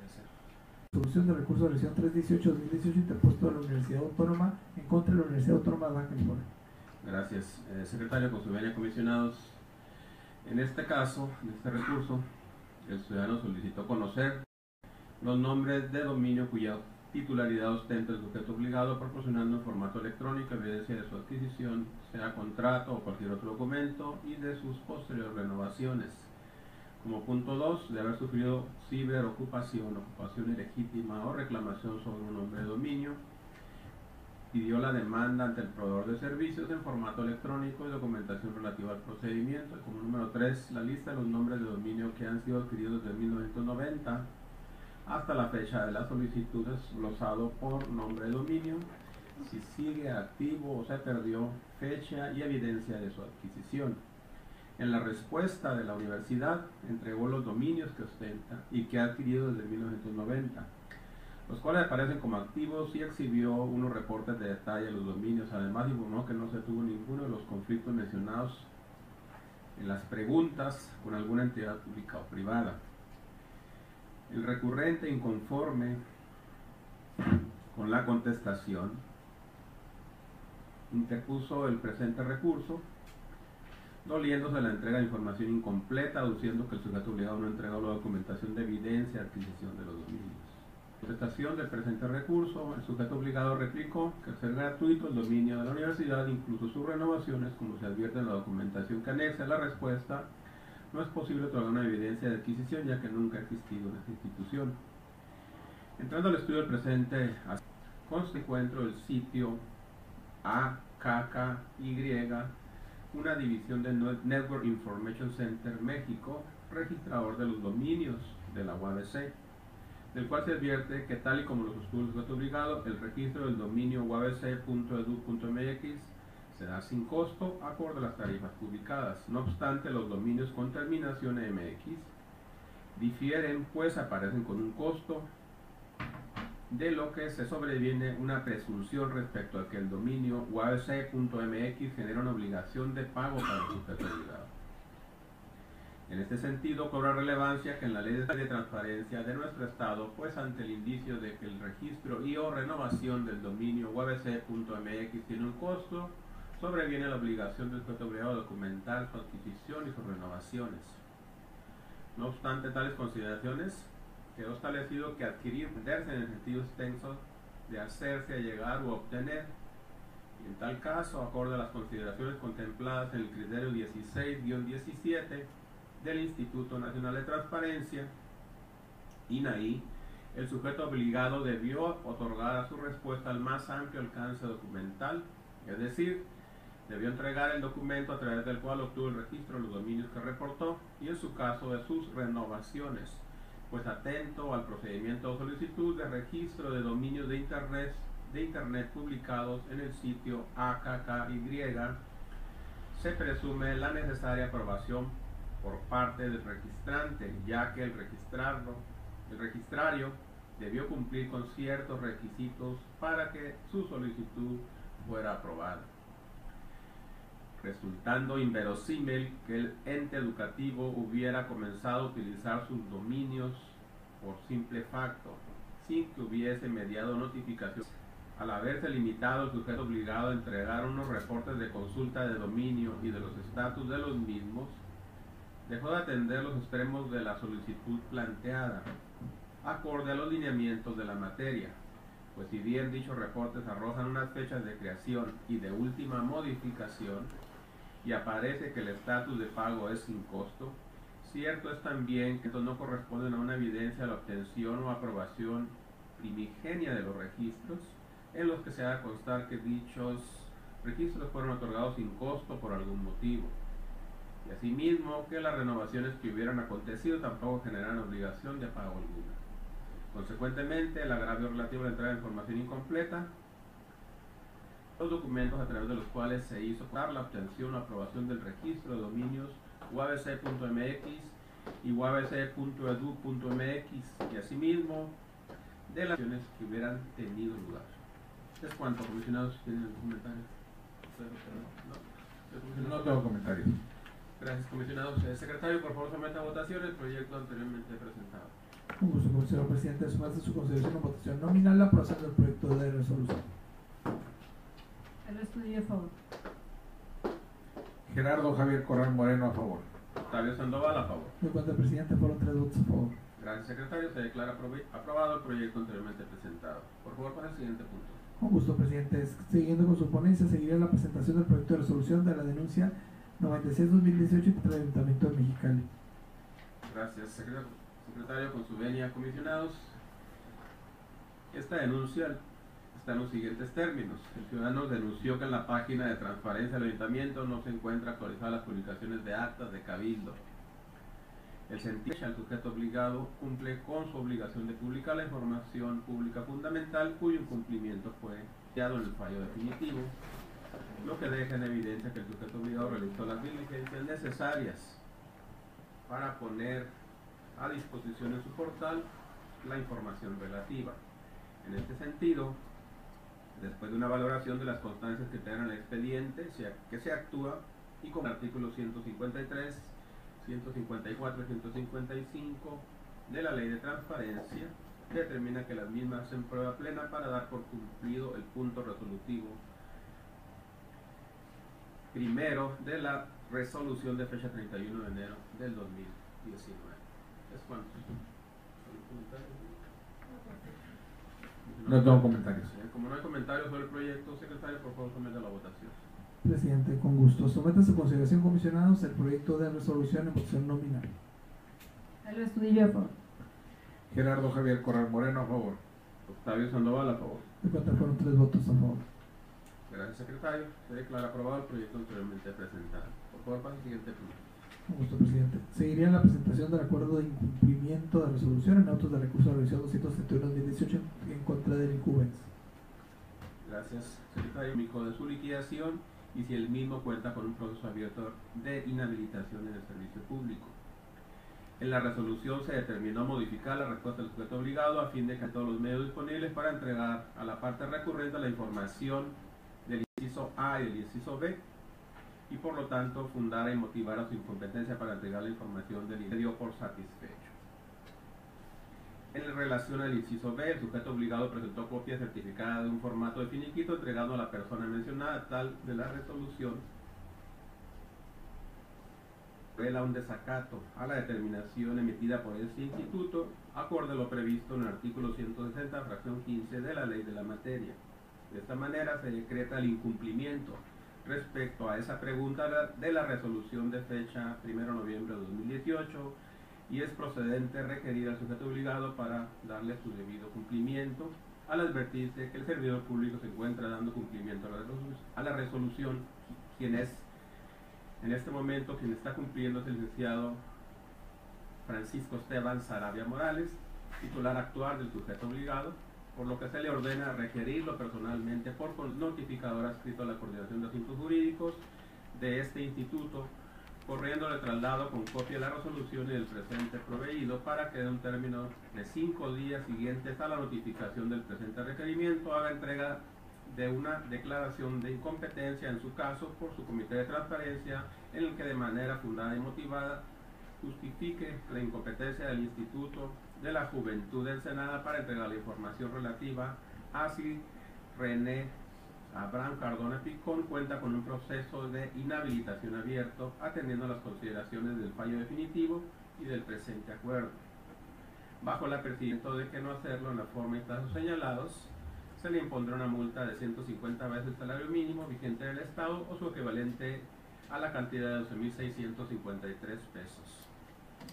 Resolución de recurso de revisión 318-2018 interpuesto de la Universidad Autónoma en contra de la Universidad Autónoma de Baja California. Gracias, secretario, con su venia, comisionados. En este caso, en este recurso, el ciudadano solicitó conocer los nombres de dominio cuya titularidad ostenta el sujeto obligado, proporcionando en formato electrónico evidencia de su adquisición, sea contrato o cualquier otro documento, y de sus posteriores renovaciones. Como punto 2, de haber sufrido ciberocupación, ocupación ilegítima o reclamación sobre un nombre de dominio, pidió la demanda ante el proveedor de servicios en formato electrónico y documentación relativa al procedimiento. Y como número 3, la lista de los nombres de dominio que han sido adquiridos desde 1990 hasta la fecha de la solicitud, desglosado por nombre de dominio, si sigue activo o se perdió, fecha y evidencia de su adquisición. En la respuesta de la universidad, entregó los dominios que ostenta y que ha adquirido desde 1990, los cuales aparecen como activos, y exhibió unos reportes de detalle de los dominios. Además, informó que no se tuvo ninguno de los conflictos mencionados en las preguntas con alguna entidad pública o privada. El recurrente, inconforme con la contestación, interpuso el presente recurso, doliéndose la entrega de información incompleta, aduciendo que el sujeto obligado no entregó la documentación de evidencia de adquisición de los dominios. Contestación del presente recurso, el sujeto obligado replicó que al ser gratuito el dominio de la universidad, incluso sus renovaciones, como se advierte en la documentación que anexa a la respuesta, no es posible otorgar una evidencia de adquisición, ya que nunca ha existido en esta institución. Entrando al estudio del presente, encuentro el sitio AKKY, una división de Network Information Center México, registrador de los dominios de la UABC, del cual se advierte que, tal y como lo sostuvo el sujeto obligado, el registro del dominio uabc.edu.mx será sin costo acorde a las tarifas publicadas. No obstante, los dominios con terminación MX difieren, pues aparecen con un costo, de lo que se sobreviene una presunción respecto a que el dominio uabc.mx genera una obligación de pago para el sujeto obligado. En este sentido, cobra relevancia que en la Ley de Transparencia de nuestro Estado, pues ante el indicio de que el registro y o renovación del dominio uabc.mx tiene un costo, sobreviene la obligación del sujeto obligado de documentar su adquisición y sus renovaciones. No obstante tales consideraciones, quedó establecido que adquirir, venderse en el sentido extenso de hacerse, allegar u obtener, y en tal caso, acorde a las consideraciones contempladas en el criterio 16-17 del Instituto Nacional de Transparencia, INAI, el sujeto obligado debió otorgar a su respuesta el más amplio alcance documental, es decir, debió entregar el documento a través del cual obtuvo el registro de los dominios que reportó, y en su caso de sus renovaciones, pues atento al procedimiento o solicitud de registro de dominios de internet publicados en el sitio AKKY, se presume la necesaria aprobación por parte del registrante, ya que el registrario debió cumplir con ciertos requisitos para que su solicitud fuera aprobada. resultando inverosímil que el ente educativo hubiera comenzado a utilizar sus dominios por simple facto, sin que hubiese mediado notificación. Al haberse limitado el sujeto obligado a entregar unos reportes de consulta de dominio y de los estatus de los mismos, dejó de atender los extremos de la solicitud planteada, acorde a los lineamientos de la materia, pues si bien dichos reportes arrojan unas fechas de creación y de última modificación, y aparece que el estatus de pago es sin costo, cierto es también que estos no corresponden a una evidencia de la obtención o aprobación primigenia de los registros, en los que se haga constar que dichos registros fueron otorgados sin costo por algún motivo, y asimismo que las renovaciones que hubieran acontecido tampoco generan obligación de pago alguna. Consecuentemente, el agravio relativo a la entrega de información incompleta, los documentos a través de los cuales se hizo la obtención o aprobación del registro de dominios uabc.mx y uabc.edu.mx, y asimismo de las acciones que hubieran tenido lugar. Es cuanto, comisionados, ¿tienen comentarios? No tengo comentarios. Gracias, comisionados. Secretario, por favor, someta a votación el proyecto anteriormente presentado. Con gusto, señor presidente. Sumarse a su consideración en votación nominal la aprobación del proyecto de resolución. El estudio a favor. Gerardo Javier Corral Moreno, a favor. Octavio Sandoval, a favor. En cuanto al presidente, fueron 3 votos a favor. Gracias, secretario. Se declara aprobado el proyecto anteriormente presentado. Por favor, pasa al siguiente punto. Con gusto, presidente. Siguiendo con su ponencia, seguiría la presentación del proyecto de resolución de la denuncia 96-2018 del Ayuntamiento de Mexicali. Gracias, secretario. Con su venia, comisionados. Esta denuncia está en los siguientes términos. El ciudadano denunció que en la página de transparencia del Ayuntamiento no se encuentra actualizadas las publicaciones de actas de cabildo. El sentido el sujeto obligado cumple con su obligación de publicar la información pública fundamental, cuyo incumplimiento fue hallado en el fallo definitivo, lo que deja en evidencia que el sujeto obligado realizó las diligencias necesarias para poner a disposición en su portal la información relativa. En este sentido, después de una valoración de las constancias que integran el expediente, que se actúa y con el artículo 153, 154 y 155 de la Ley de Transparencia, determina que las mismas hacen prueba plena para dar por cumplido el punto resolutivo primero de la resolución de fecha 31 de enero del 2019. ¿Es cuánto? No tengo comentarios. Como no hay comentarios sobre el proyecto, secretario, por favor, someta a la votación. Presidente, con gusto. Somete a su consideración, comisionados, el proyecto de resolución en votación nominal. El estudio a favor. Gerardo Javier Corral Moreno, a favor. Octavio Sandoval, a favor. En cuanto fueron 3 votos a favor. Gracias, secretario. Se declara aprobado el proyecto anteriormente presentado. Por favor, pasa al siguiente punto. Con gusto, presidente. Seguiría la presentación del acuerdo de incumplimiento de resolución en autos de recurso de revisión 271-2018 en contra del Incubens. Gracias, secretario. De su liquidación y si el mismo cuenta con un proceso abierto de inhabilitación en el servicio público. En la resolución se determinó modificar la respuesta del sujeto obligado a fin de que todos los medios disponibles para entregar a la parte recurrente la información del inciso A y del inciso B, y por lo tanto fundara y motivara su incompetencia para entregar la información del dio por satisfecho. En relación al inciso B, el sujeto obligado presentó copia certificada de un formato de finiquito entregado a la persona mencionada, tal de la resolución revela un desacato a la determinación emitida por este instituto, acorde a lo previsto en el artículo 160, fracción 15 de la ley de la materia. De esta manera se decreta el incumplimiento respecto a esa pregunta de la resolución de fecha 1 de noviembre de 2018 y es procedente requerir al sujeto obligado para darle su debido cumplimiento al advertirse que el servidor público se encuentra dando cumplimiento a la resolución, quien es en este momento quien está cumpliendo es el licenciado Francisco Esteban Sarabia Morales, titular actual del sujeto obligado, por lo que se le ordena requerirlo personalmente por notificador adscrito a la Coordinación de Asuntos Jurídicos de este instituto, corriéndole traslado con copia de la resolución y del presente proveído para que de un término de 5 días siguientes a la notificación del presente requerimiento haga entrega de una declaración de incompetencia, en su caso, por su comité de transparencia, en el que de manera fundada y motivada justifique la incompetencia del Instituto de la Juventud de Ensenada para entregar la información relativa a si René Abraham Cardona Picón cuenta con un proceso de inhabilitación abierto, atendiendo a las consideraciones del fallo definitivo y del presente acuerdo. Bajo el apercibimiento de que no hacerlo en la forma y plazos señalados, se le impondrá una multa de 150 veces el salario mínimo vigente del Estado o su equivalente a la cantidad de 12.653 pesos.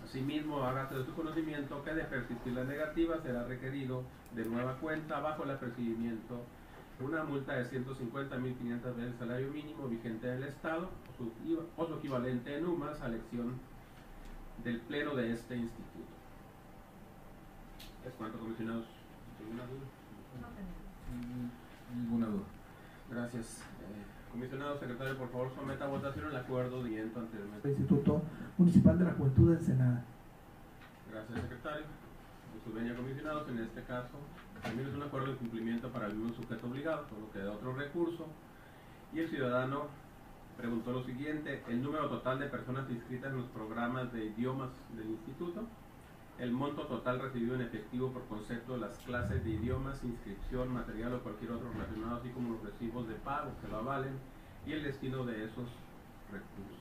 Asimismo, hágase de su conocimiento que de persistir la negativa será requerido de nueva cuenta bajo el apercibimiento una multa de 150.500 veces el salario mínimo vigente del Estado o su equivalente en UMAS a elección del Pleno de este Instituto. ¿Es cuánto, comisionados? ¿Ninguna duda? Ninguna duda. Gracias. Comisionado secretario, por favor, someta a votación el acuerdo de anteriormente. El Instituto Municipal de la Juventud de Ensenada. Gracias, secretario. Venia, comisionados, en este caso también es un acuerdo de cumplimiento para el mismo sujeto obligado, por lo que da otro recurso. Y el ciudadano preguntó lo siguiente: el número total de personas inscritas en los programas de idiomas del instituto, el monto total recibido en efectivo por concepto de las clases de idiomas, inscripción, material o cualquier otro relacionado, así como los recibos de pago que lo avalen, y el destino de esos recursos.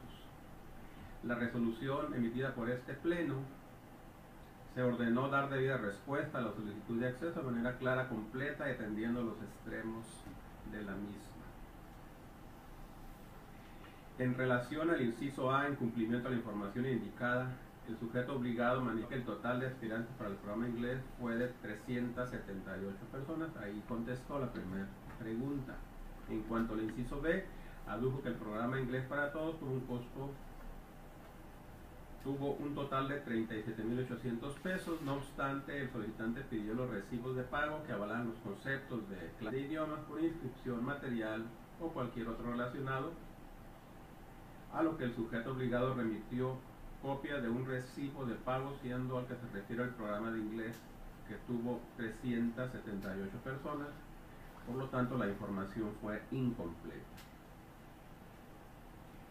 La resolución emitida por este pleno se ordenó dar debida respuesta a la solicitud de acceso de manera clara, completa y atendiendo los extremos de la misma. En relación al inciso A, en cumplimiento a la información indicada, el sujeto obligado manifiesta que el total de aspirantes para el programa inglés fue de 378 personas. Ahí contestó la primera pregunta. En cuanto al inciso B, adujo que el programa inglés para todos tuvo un total de 37.800 pesos. No obstante, el solicitante pidió los recibos de pago que avalan los conceptos de clase de idiomas por inscripción, material o cualquier otro relacionado, a lo que el sujeto obligado remitió copia de un recibo de pago, siendo al que se refiere el programa de inglés, que tuvo 378 personas. Por lo tanto, la información fue incompleta.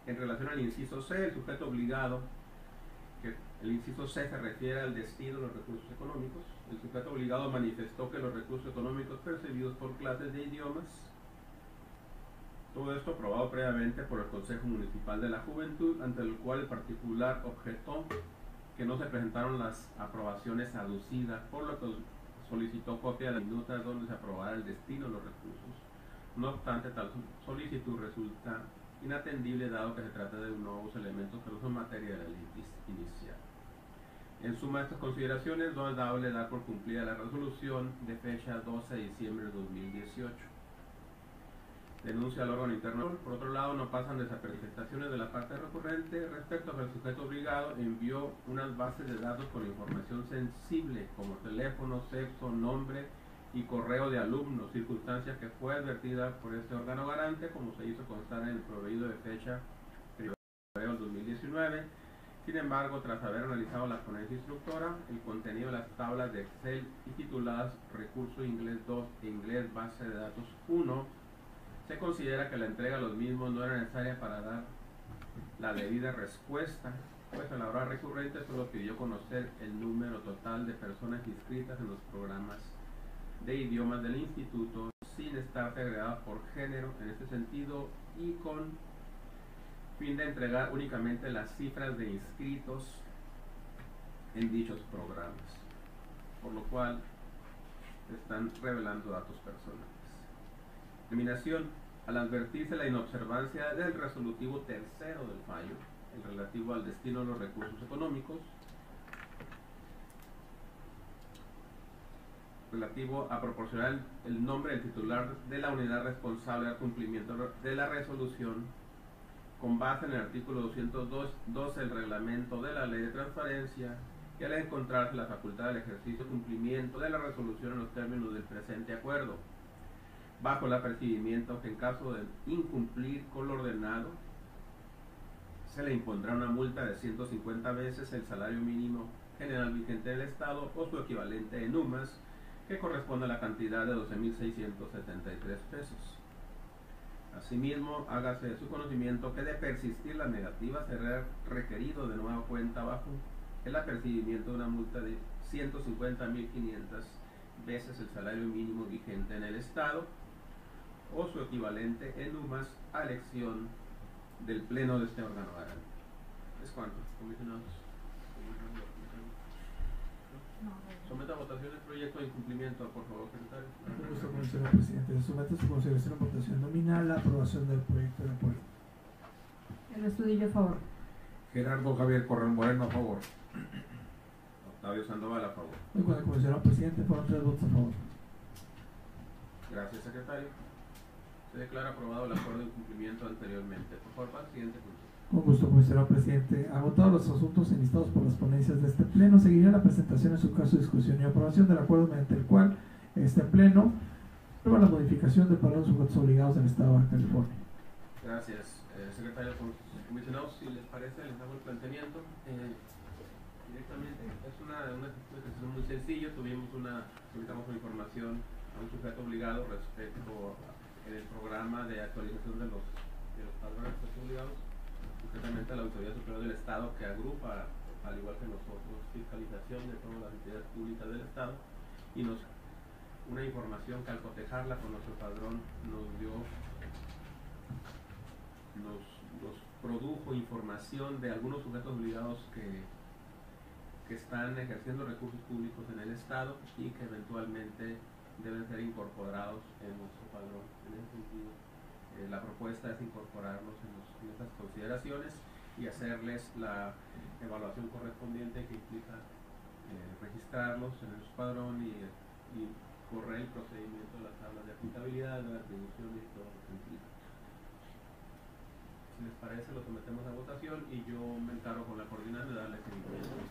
En relación al inciso C, el sujeto obligado, que el inciso C se refiere al destino de los recursos económicos, el sujeto obligado manifestó que los recursos económicos percibidos por clases de idiomas, todo esto aprobado previamente por el Consejo Municipal de la Juventud, ante el cual el particular objetó que no se presentaron las aprobaciones aducidas, por lo que solicitó copia de las minutas donde se aprobara el destino de los recursos. No obstante, tal solicitud resulta inatendible, dado que se trata de nuevos elementos que no son materia de la ley inicial. En suma de estas consideraciones, no es dable dar por cumplida la resolución de fecha 12 de diciembre de 2018. Denuncia al órgano interno. Por otro lado, no pasan desaperfectaciones de la parte recurrente respecto a que el sujeto obligado envió unas bases de datos con información sensible como teléfono, sexo, nombre y correo de alumnos, circunstancia que fue advertida por este órgano garante, como se hizo constar en el proveído de fecha 1 de febrero del 2019. Sin embargo, tras haber analizado la ponencia instructora, el contenido de las tablas de Excel y tituladas Recurso Inglés 2 e Inglés Base de Datos 1, se considera que la entrega de los mismos no era necesaria para dar la debida respuesta, pues en la hora recurrente solo pidió conocer el número total de personas inscritas en los programas de idiomas del instituto, sin estar segregada por género en este sentido, y con fin de entregar únicamente las cifras de inscritos en dichos programas, por lo cual están revelando datos personales. Terminación: al advertirse la inobservancia del resolutivo tercero del fallo, el relativo al destino de los recursos económicos, relativo a proporcionar el nombre del titular de la unidad responsable al cumplimiento de la resolución, con base en el artículo 212 del reglamento de la Ley de Transparencia, y al encontrarse la facultad del ejercicio y cumplimiento de la resolución en los términos del presente acuerdo, bajo el apercibimiento que en caso de incumplir con lo ordenado, se le impondrá una multa de 150 veces el salario mínimo general vigente del Estado o su equivalente en UMAS, que corresponde a la cantidad de 12.673 pesos. Asimismo, hágase de su conocimiento que de persistir la negativa será requerido de nueva cuenta bajo el apercibimiento de una multa de 150.500 veces el salario mínimo vigente en el Estado o su equivalente en UMAS a elección del Pleno de este órgano garante. ¿Es cuánto, comisionados? Someta a votación el proyecto de incumplimiento, por favor, secretario. Con gusto, comisionado presidente. Se somete a su consideración en votación nominal la aprobación del proyecto de acuerdo. El Estudillo, a favor. Gerardo Javier Corral Moreno, a favor. Octavio Sandoval, a favor. Muy con el comisionado presidente, fueron 3 votos a favor. Gracias, secretario. Se declara aprobado el acuerdo de incumplimiento anteriormente. Por favor, para el siguiente punto. Con gusto, comisionado presidente. Agotados los asuntos enlistados por las ponencias de este pleno, seguirá la presentación en su caso, discusión y aprobación del acuerdo mediante el cual este pleno aprueba la modificación del padrón de sujetos obligados del Estado de Baja California. Gracias, secretario. Comisionados, si les parece, les hago el planteamiento. Directamente, es un ejercicio muy sencillo. Solicitamos una información a un sujeto obligado respecto en el programa de actualización de los padrones de sujetos obligados, concretamente a la Autoridad Superior del Estado, que agrupa, al igual que nosotros, fiscalización de todas las entidades públicas del Estado, y una información que al cotejarla con nuestro padrón nos produjo información de algunos sujetos obligados que están ejerciendo recursos públicos en el Estado y que eventualmente deben ser incorporados en nuestro padrón. En ese sentido, la propuesta es incorporarlos en estas consideraciones y hacerles la evaluación correspondiente que implica registrarlos en nuestro padrón y correr el procedimiento de las tablas de aplicabilidad, de la atribución y todo lo que implica. Si les parece, lo sometemos a votación y yo me encargo con la coordinada de darle seguimiento.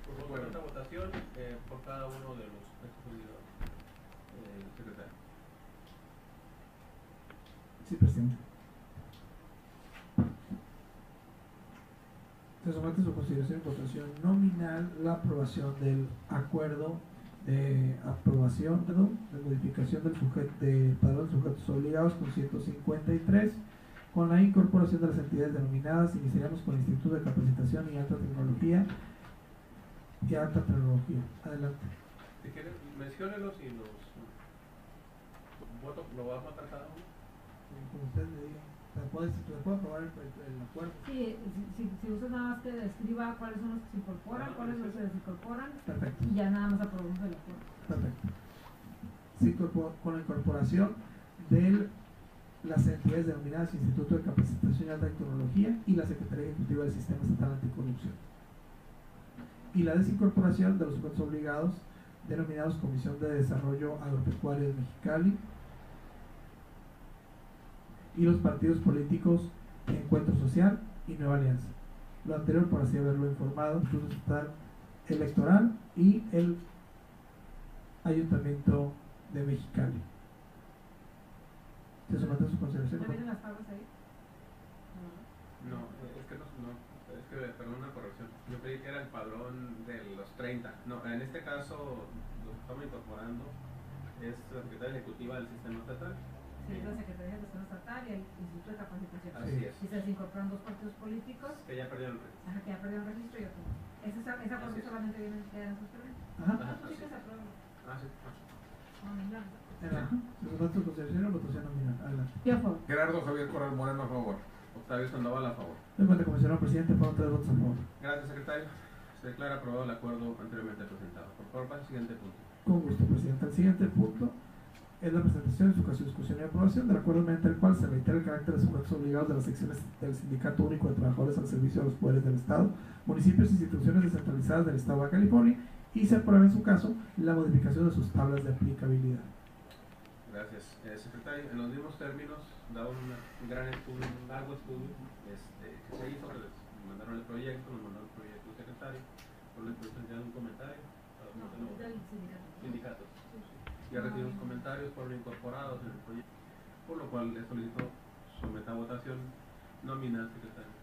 Por favor, esta votación por cada uno de los textos obligados. Secretario. Sí, presidente. Se somete a su consideración y votación nominal la aprobación del acuerdo de aprobación, de modificación del padrón de sujetos obligados con 153, con la incorporación de las entidades denominadas. Iniciaremos con el Instituto de Capacitación y Alta Tecnología. Adelante. Si quieren, menciónelos y los voto, lo vamos a tratar cada uno. Como usted le diga. ¿Se puede aprobar el acuerdo? Sí, si usted nada más que describa cuáles son los que se incorporan, cuáles son los que se desincorporan. Perfecto. Y ya nada más aprobamos el acuerdo. Perfecto. Con la incorporación de las entidades denominadas Instituto de Capacitación y Alta Tecnología y la Secretaría Ejecutiva del Sistema Estatal Anticorrupción. Y la desincorporación de los sujetos obligados denominados Comisión de Desarrollo Agropecuario de Mexicali y los partidos políticos Encuentro Social y Nueva Alianza. Lo anterior por así haberlo informado, el Instituto Estatal Electoral y el Ayuntamiento de Mexicali. ¿Se somete a su consideración? ¿No vienen las tablas ahí? No, perdón, una corrección. Yo creí que era el padrón de los 30. No, en este caso lo que estamos incorporando es la Secretaría Ejecutiva del Sistema Estatal. Sí, la Secretaría de Sistema Estatal y el Instituto de Capacitación. Así es. Y se desincorporan dos partidos políticos. Que ya perdieron el registro. Ajá, que ya perdieron registro y otro. Esa por solamente viene en sus preguntas. Ajá. Sí que se aprueba. Sí. Se somete a su consideración y votación nominal. Adelante. Yo a favor. Gerardo Javier Corral Moreno, a favor. Octavio Sandoval, a favor. En cuanto comisionado presidente, fueron 3 votos a favor. Gracias, secretario. Se declara aprobado el acuerdo anteriormente presentado. Por favor, para el siguiente punto. Con gusto, presidente. El siguiente punto es la presentación, en su caso, discusión y aprobación del acuerdo mediante el cual se reitera el carácter de sujetos obligados de las secciones del Sindicato Único de Trabajadores al servicio de los poderes del Estado, municipios e instituciones descentralizadas del Estado de Baja California, y se aprueba en su caso la modificación de sus tablas de aplicabilidad. Gracias, secretario. En los mismos términos, dado un gran estudio, un largo estudio que se hizo, les mandaron el proyecto, nos mandaron el proyecto al secretario, por le presentaron un comentario a los sindicatos. Ya recibimos comentarios, fueron incorporados en el proyecto, por lo cual le solicito someta a votación nominal, secretario.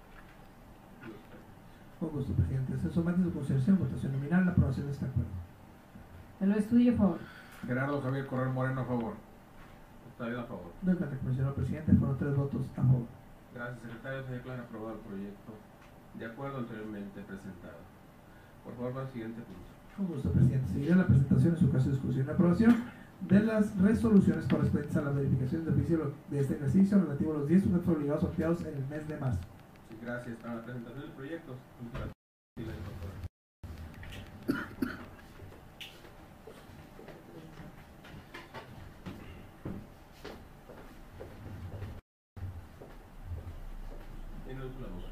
Con gusto, presidente. Se somete a su consideración, votación nominal, la aprobación de este acuerdo. El Estudillo a favor. Gerardo Javier Corral Moreno, a favor. Octavio a favor. Doy cuenta, comisionado presidente, fueron 3 votos a favor. Gracias, secretario. Se declara aprobado el proyecto de acuerdo anteriormente presentado. Por favor, para el siguiente punto. Con gusto, presidente. Seguirá la presentación, en su caso discusión y aprobación, de las resoluciones correspondientes a las verificaciones de oficio de este ejercicio relativo a los 10 sujetos obligados sorteados en el mes de marzo. Sí, gracias. Para la presentación del proyecto. Sí, la incorpora. Tiene uso la voz.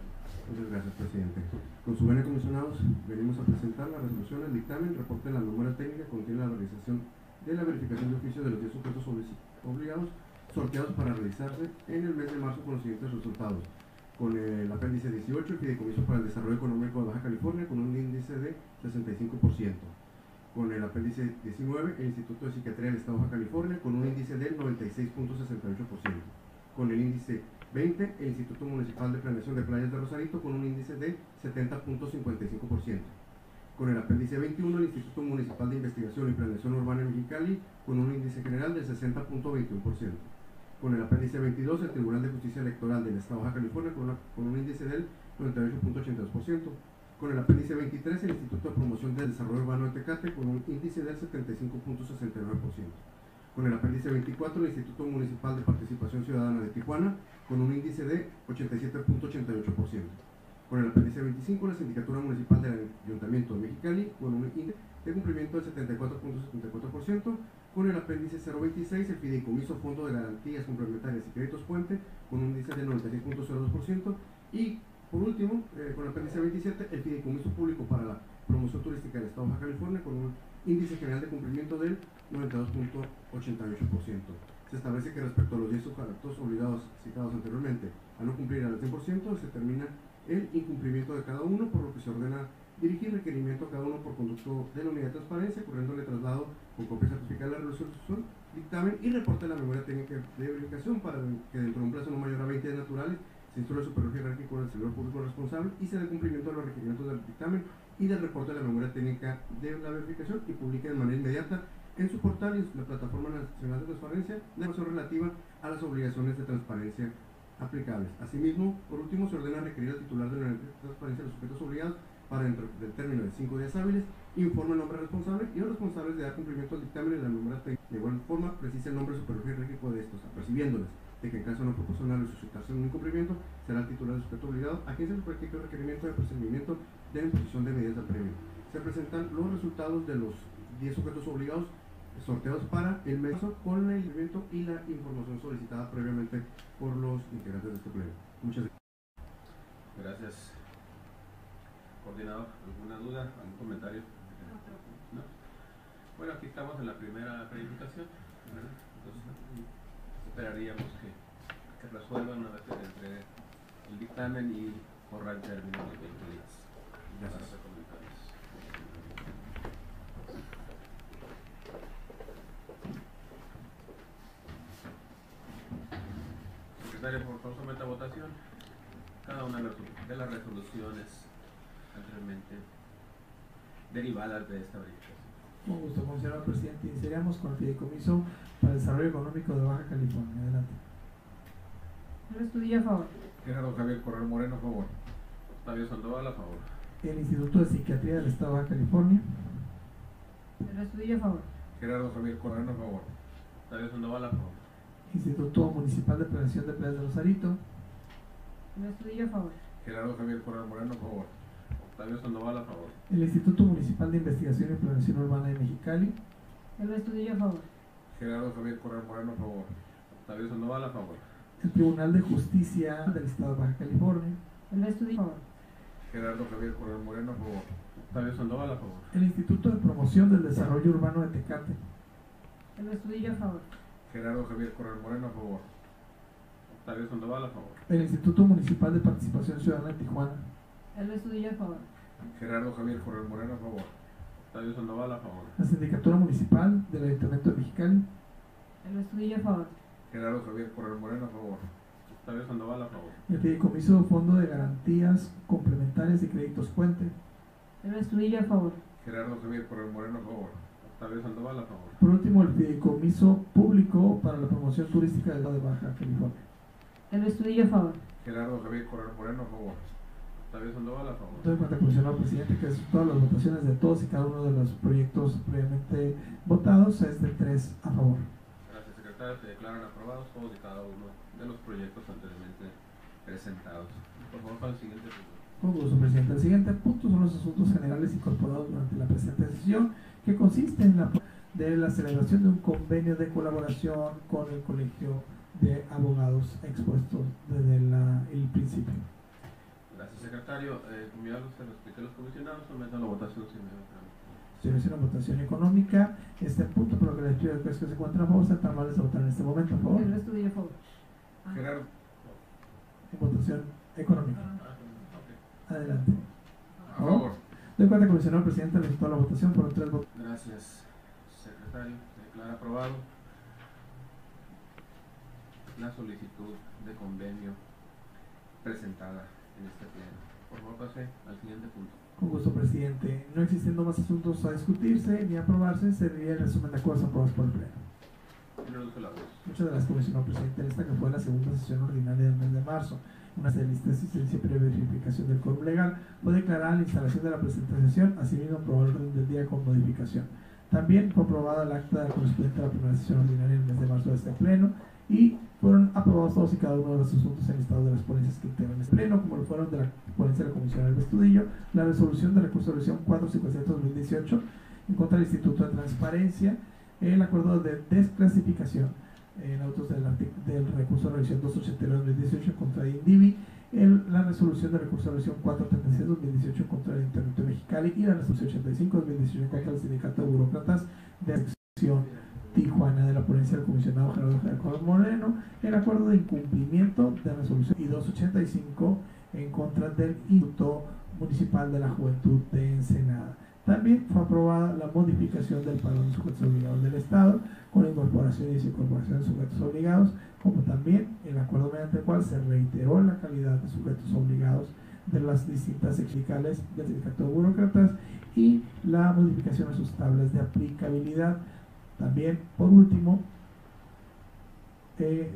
Muchas gracias, presidente. Con su venia, comisionados, venimos a presentar la resolución, el dictamen, reporte de la memoria técnica, contiene la realización de la verificación de oficio de los 10 sujetos obligados sorteados para realizarse en el mes de marzo con los siguientes resultados. Con el apéndice 18, el Fideicomiso para el Desarrollo Económico de Baja California, con un índice de 65%. Con el apéndice 19, el Instituto de Psiquiatría del Estado de Baja California, con un índice del 96.68%. Con el índice 20, el Instituto Municipal de Planeación de Playas de Rosarito, con un índice de 70.55%. Con el apéndice 21, el Instituto Municipal de Investigación y Planeación Urbana en Mexicali, con un índice general del 60.21%. Con el apéndice 22, el Tribunal de Justicia Electoral del Estado de Baja California, con un índice del 98.82%. Con el apéndice 23, el Instituto de Promoción del Desarrollo Urbano de Tecate, con un índice del 75.69%. Con el apéndice 24, el Instituto Municipal de Participación Ciudadana de Tijuana, con un índice de 87.88%. Con el apéndice 25, la Sindicatura Municipal del Ayuntamiento de Mexicali, con un índice de cumplimiento del 74.74%. Con el apéndice 026, el Fideicomiso Fondo de Garantías Complementarias y Créditos Puente, con un índice del 96.02%. Y por último, con el apéndice 27, el Fideicomiso Público para la Promoción Turística del Estado de Baja California, con un índice general de cumplimiento del 92.88%. Se establece que respecto a los 10 sujetos obligados citados anteriormente a no cumplir al 100%, se determina el incumplimiento de cada uno, por lo que se ordena dirigir requerimiento a cada uno por conducto de la unidad de transparencia, corriéndole traslado con copia certificada de la resolución, dictamen y reporte de la memoria técnica de verificación para que dentro de un plazo no mayor a 20 días naturales se instruya el superior jerárquico del servidor público responsable y se dé cumplimiento a los requerimientos del dictamen y del reporte de la memoria técnica de la verificación y publique de manera inmediata en su portal y en la plataforma nacional de transparencia la información relativa a las obligaciones de transparencia aplicables. Asimismo, por último, se ordena requerir al titular de la unidad de transparencia de los sujetos obligados para dentro del término de 5 días hábiles informe el nombre responsable y los responsables de dar cumplimiento al dictamen y la memoria técnica. De igual forma, precisa el nombre superior jerárquico de estos, apercibiéndoles de que en caso no proporcional o suscitarse un incumplimiento, será el titular del sujeto obligado a quien se le practique el requerimiento de procedimiento de imposición de medidas de premio. Se presentan los resultados de los 10 sujetos obligados sorteados para el mes con el incumplimiento y la información solicitada previamente por los integrantes de este pleno. Muchas gracias. Gracias. Coordinador, ¿alguna duda? ¿Algún comentario? ¿No? Bueno, aquí estamos en la primera verificación, ¿verdad? Entonces, esperaríamos que resuelvan una vez que se entregue el dictamen y corra el término de 20 días. Gracias. Para hacer comentarios. Secretario, por favor, someta a votación cada una de las resoluciones anteriormente derivadas de esta verificación. Con gusto, comisionado presidente. Iniciaríamos con el Fideicomiso para el Desarrollo Económico de Baja California. Adelante. El Estudillo a favor. Gerardo Javier Corral Moreno, a favor. Octavio Sandoval, a favor. El Instituto de Psiquiatría del Estado de Baja California. El Estudillo a favor. Gerardo Javier Corral, a favor. Octavio Sandoval, a favor. Instituto Municipal de Planeación de Playas de Rosarito. El Estudillo a favor. Gerardo Javier Corral Moreno, a favor. Octavio Sandoval, a favor. El Instituto Municipal de Investigación y Planeación Urbana de Mexicali. El Estudillo a favor. Gerardo Javier Corral Moreno, a favor. Octavio Sandoval, a favor. El Tribunal de Justicia del Estado de Baja California. El Estudillo a favor. Gerardo Javier Corral Moreno, a favor. Octavio Sandoval, a favor. El Instituto de Promoción del Desarrollo Urbano de Tecate. El Estudillo a favor. Gerardo Javier Corral Moreno, a favor. Octavio Sandoval, a favor. El Instituto Municipal de Participación Ciudadana de Tijuana. El Estudillo a favor. Gerardo Javier Corral Moreno, a favor. Octavio Sandoval, a favor. La Sindicatura Municipal del Ayuntamiento de Mexicali. El Estudillo a favor. Gerardo Javier Corral Moreno, a favor. Octavio Sandoval, a favor. El Fideicomiso Fondo de Garantías Complementarias y Créditos Puente. El Estudillo a favor. Gerardo Javier Corral Moreno, a favor. Octavio Sandoval, a favor. Por último, el fideicomiso público para la promoción turística del estado de Baja California. El Estudillo, a favor. Gerardo Javier Corral Moreno, a favor. Octavio Sandoval, a favor. Doy cuenta, comisionado presidente, que es todas las votaciones de todos y cada uno de los proyectos previamente votados es de 3 a favor. Gracias, secretario. Se declaran aprobados todos y cada uno de los proyectos anteriormente presentados. Por favor, para el siguiente punto. Con gusto, presidente. El siguiente punto son los asuntos generales incorporados durante la presente sesión, que consiste en la celebración de un convenio de colaboración con el Colegio de Abogados expuesto desde el principio. Gracias, secretario. Como ya se lo expliqué a los comisionados, someto a la votación sin mayor trámite. Se inicia una votación económica. Este punto, por lo que les pido que se encuentren a favor, sean tan amables de votar en este momento, a favor. El Estudillo, a favor. Gerardo. En votación económica. Adelante. A favor. Doy cuenta, comisionado presidente, le la votación por 3 votos. Gracias, secretario. Se declara aprobado la solicitud de convenio presentada en este pleno. Por favor, pase al siguiente punto. Con gusto, presidente. No existiendo más asuntos a discutirse ni a aprobarse, serviría el resumen de acuerdos aprobados por el pleno. Señor uso la voz. Muchas gracias, comisionado presidente. En esta que fue la segunda sesión ordinaria del mes de marzo, una lista de asistencia y previa verificación del quórum legal, fue declarada la instalación de la presente sesión, asimismo aprobado el orden del día con modificación. También fue aprobada el acta correspondiente a la primera sesión ordinaria del mes de marzo de este pleno, y fueron aprobados todos y cada uno de los asuntos enlistados de las ponencias que integran este pleno, como lo fueron de la ponencia de la Comisión del Estudillo, la resolución de recurso de revisión 457/2018 en contra del Instituto de Transparencia, el acuerdo de desclasificación en autos del recurso de revisión 289/2018 contra el INDIVI, la resolución de recurso de revisión 436/2018 contra el Internet Mexicali y la resolución 85/2018 contra el Sindicato de Burócratas de Sección Tijuana, de la ponencia del comisionado Gerardo Javier Moreno, el acuerdo de incumplimiento de resolución y 285 en contra del Instituto Municipal de la Juventud de Ensenada. También fue aprobada la modificación del padrón de sujetos obligados del Estado, con la incorporación y desincorporación de sujetos obligados, como también el acuerdo mediante el cual se reiteró la calidad de sujetos obligados de las distintas sindicales del Sindicato de Burócratas y la modificación de sus tablas de aplicabilidad. También, por último, se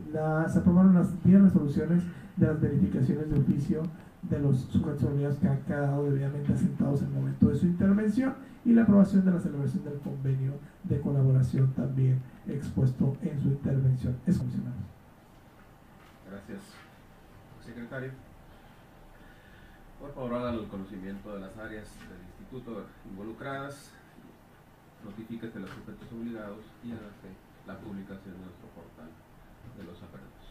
aprobaron las 10 resoluciones de las verificaciones de oficio de los sujetos obligados que han quedado debidamente asentados en el momento de su intervención, y la aprobación de la celebración del convenio de colaboración también expuesto en su intervención. Es comisionado. Gracias, secretario. Por favor, haga el conocimiento de las áreas del instituto involucradas, notifíquese a los sujetos obligados y hágase la publicación de nuestro portal de los apertos.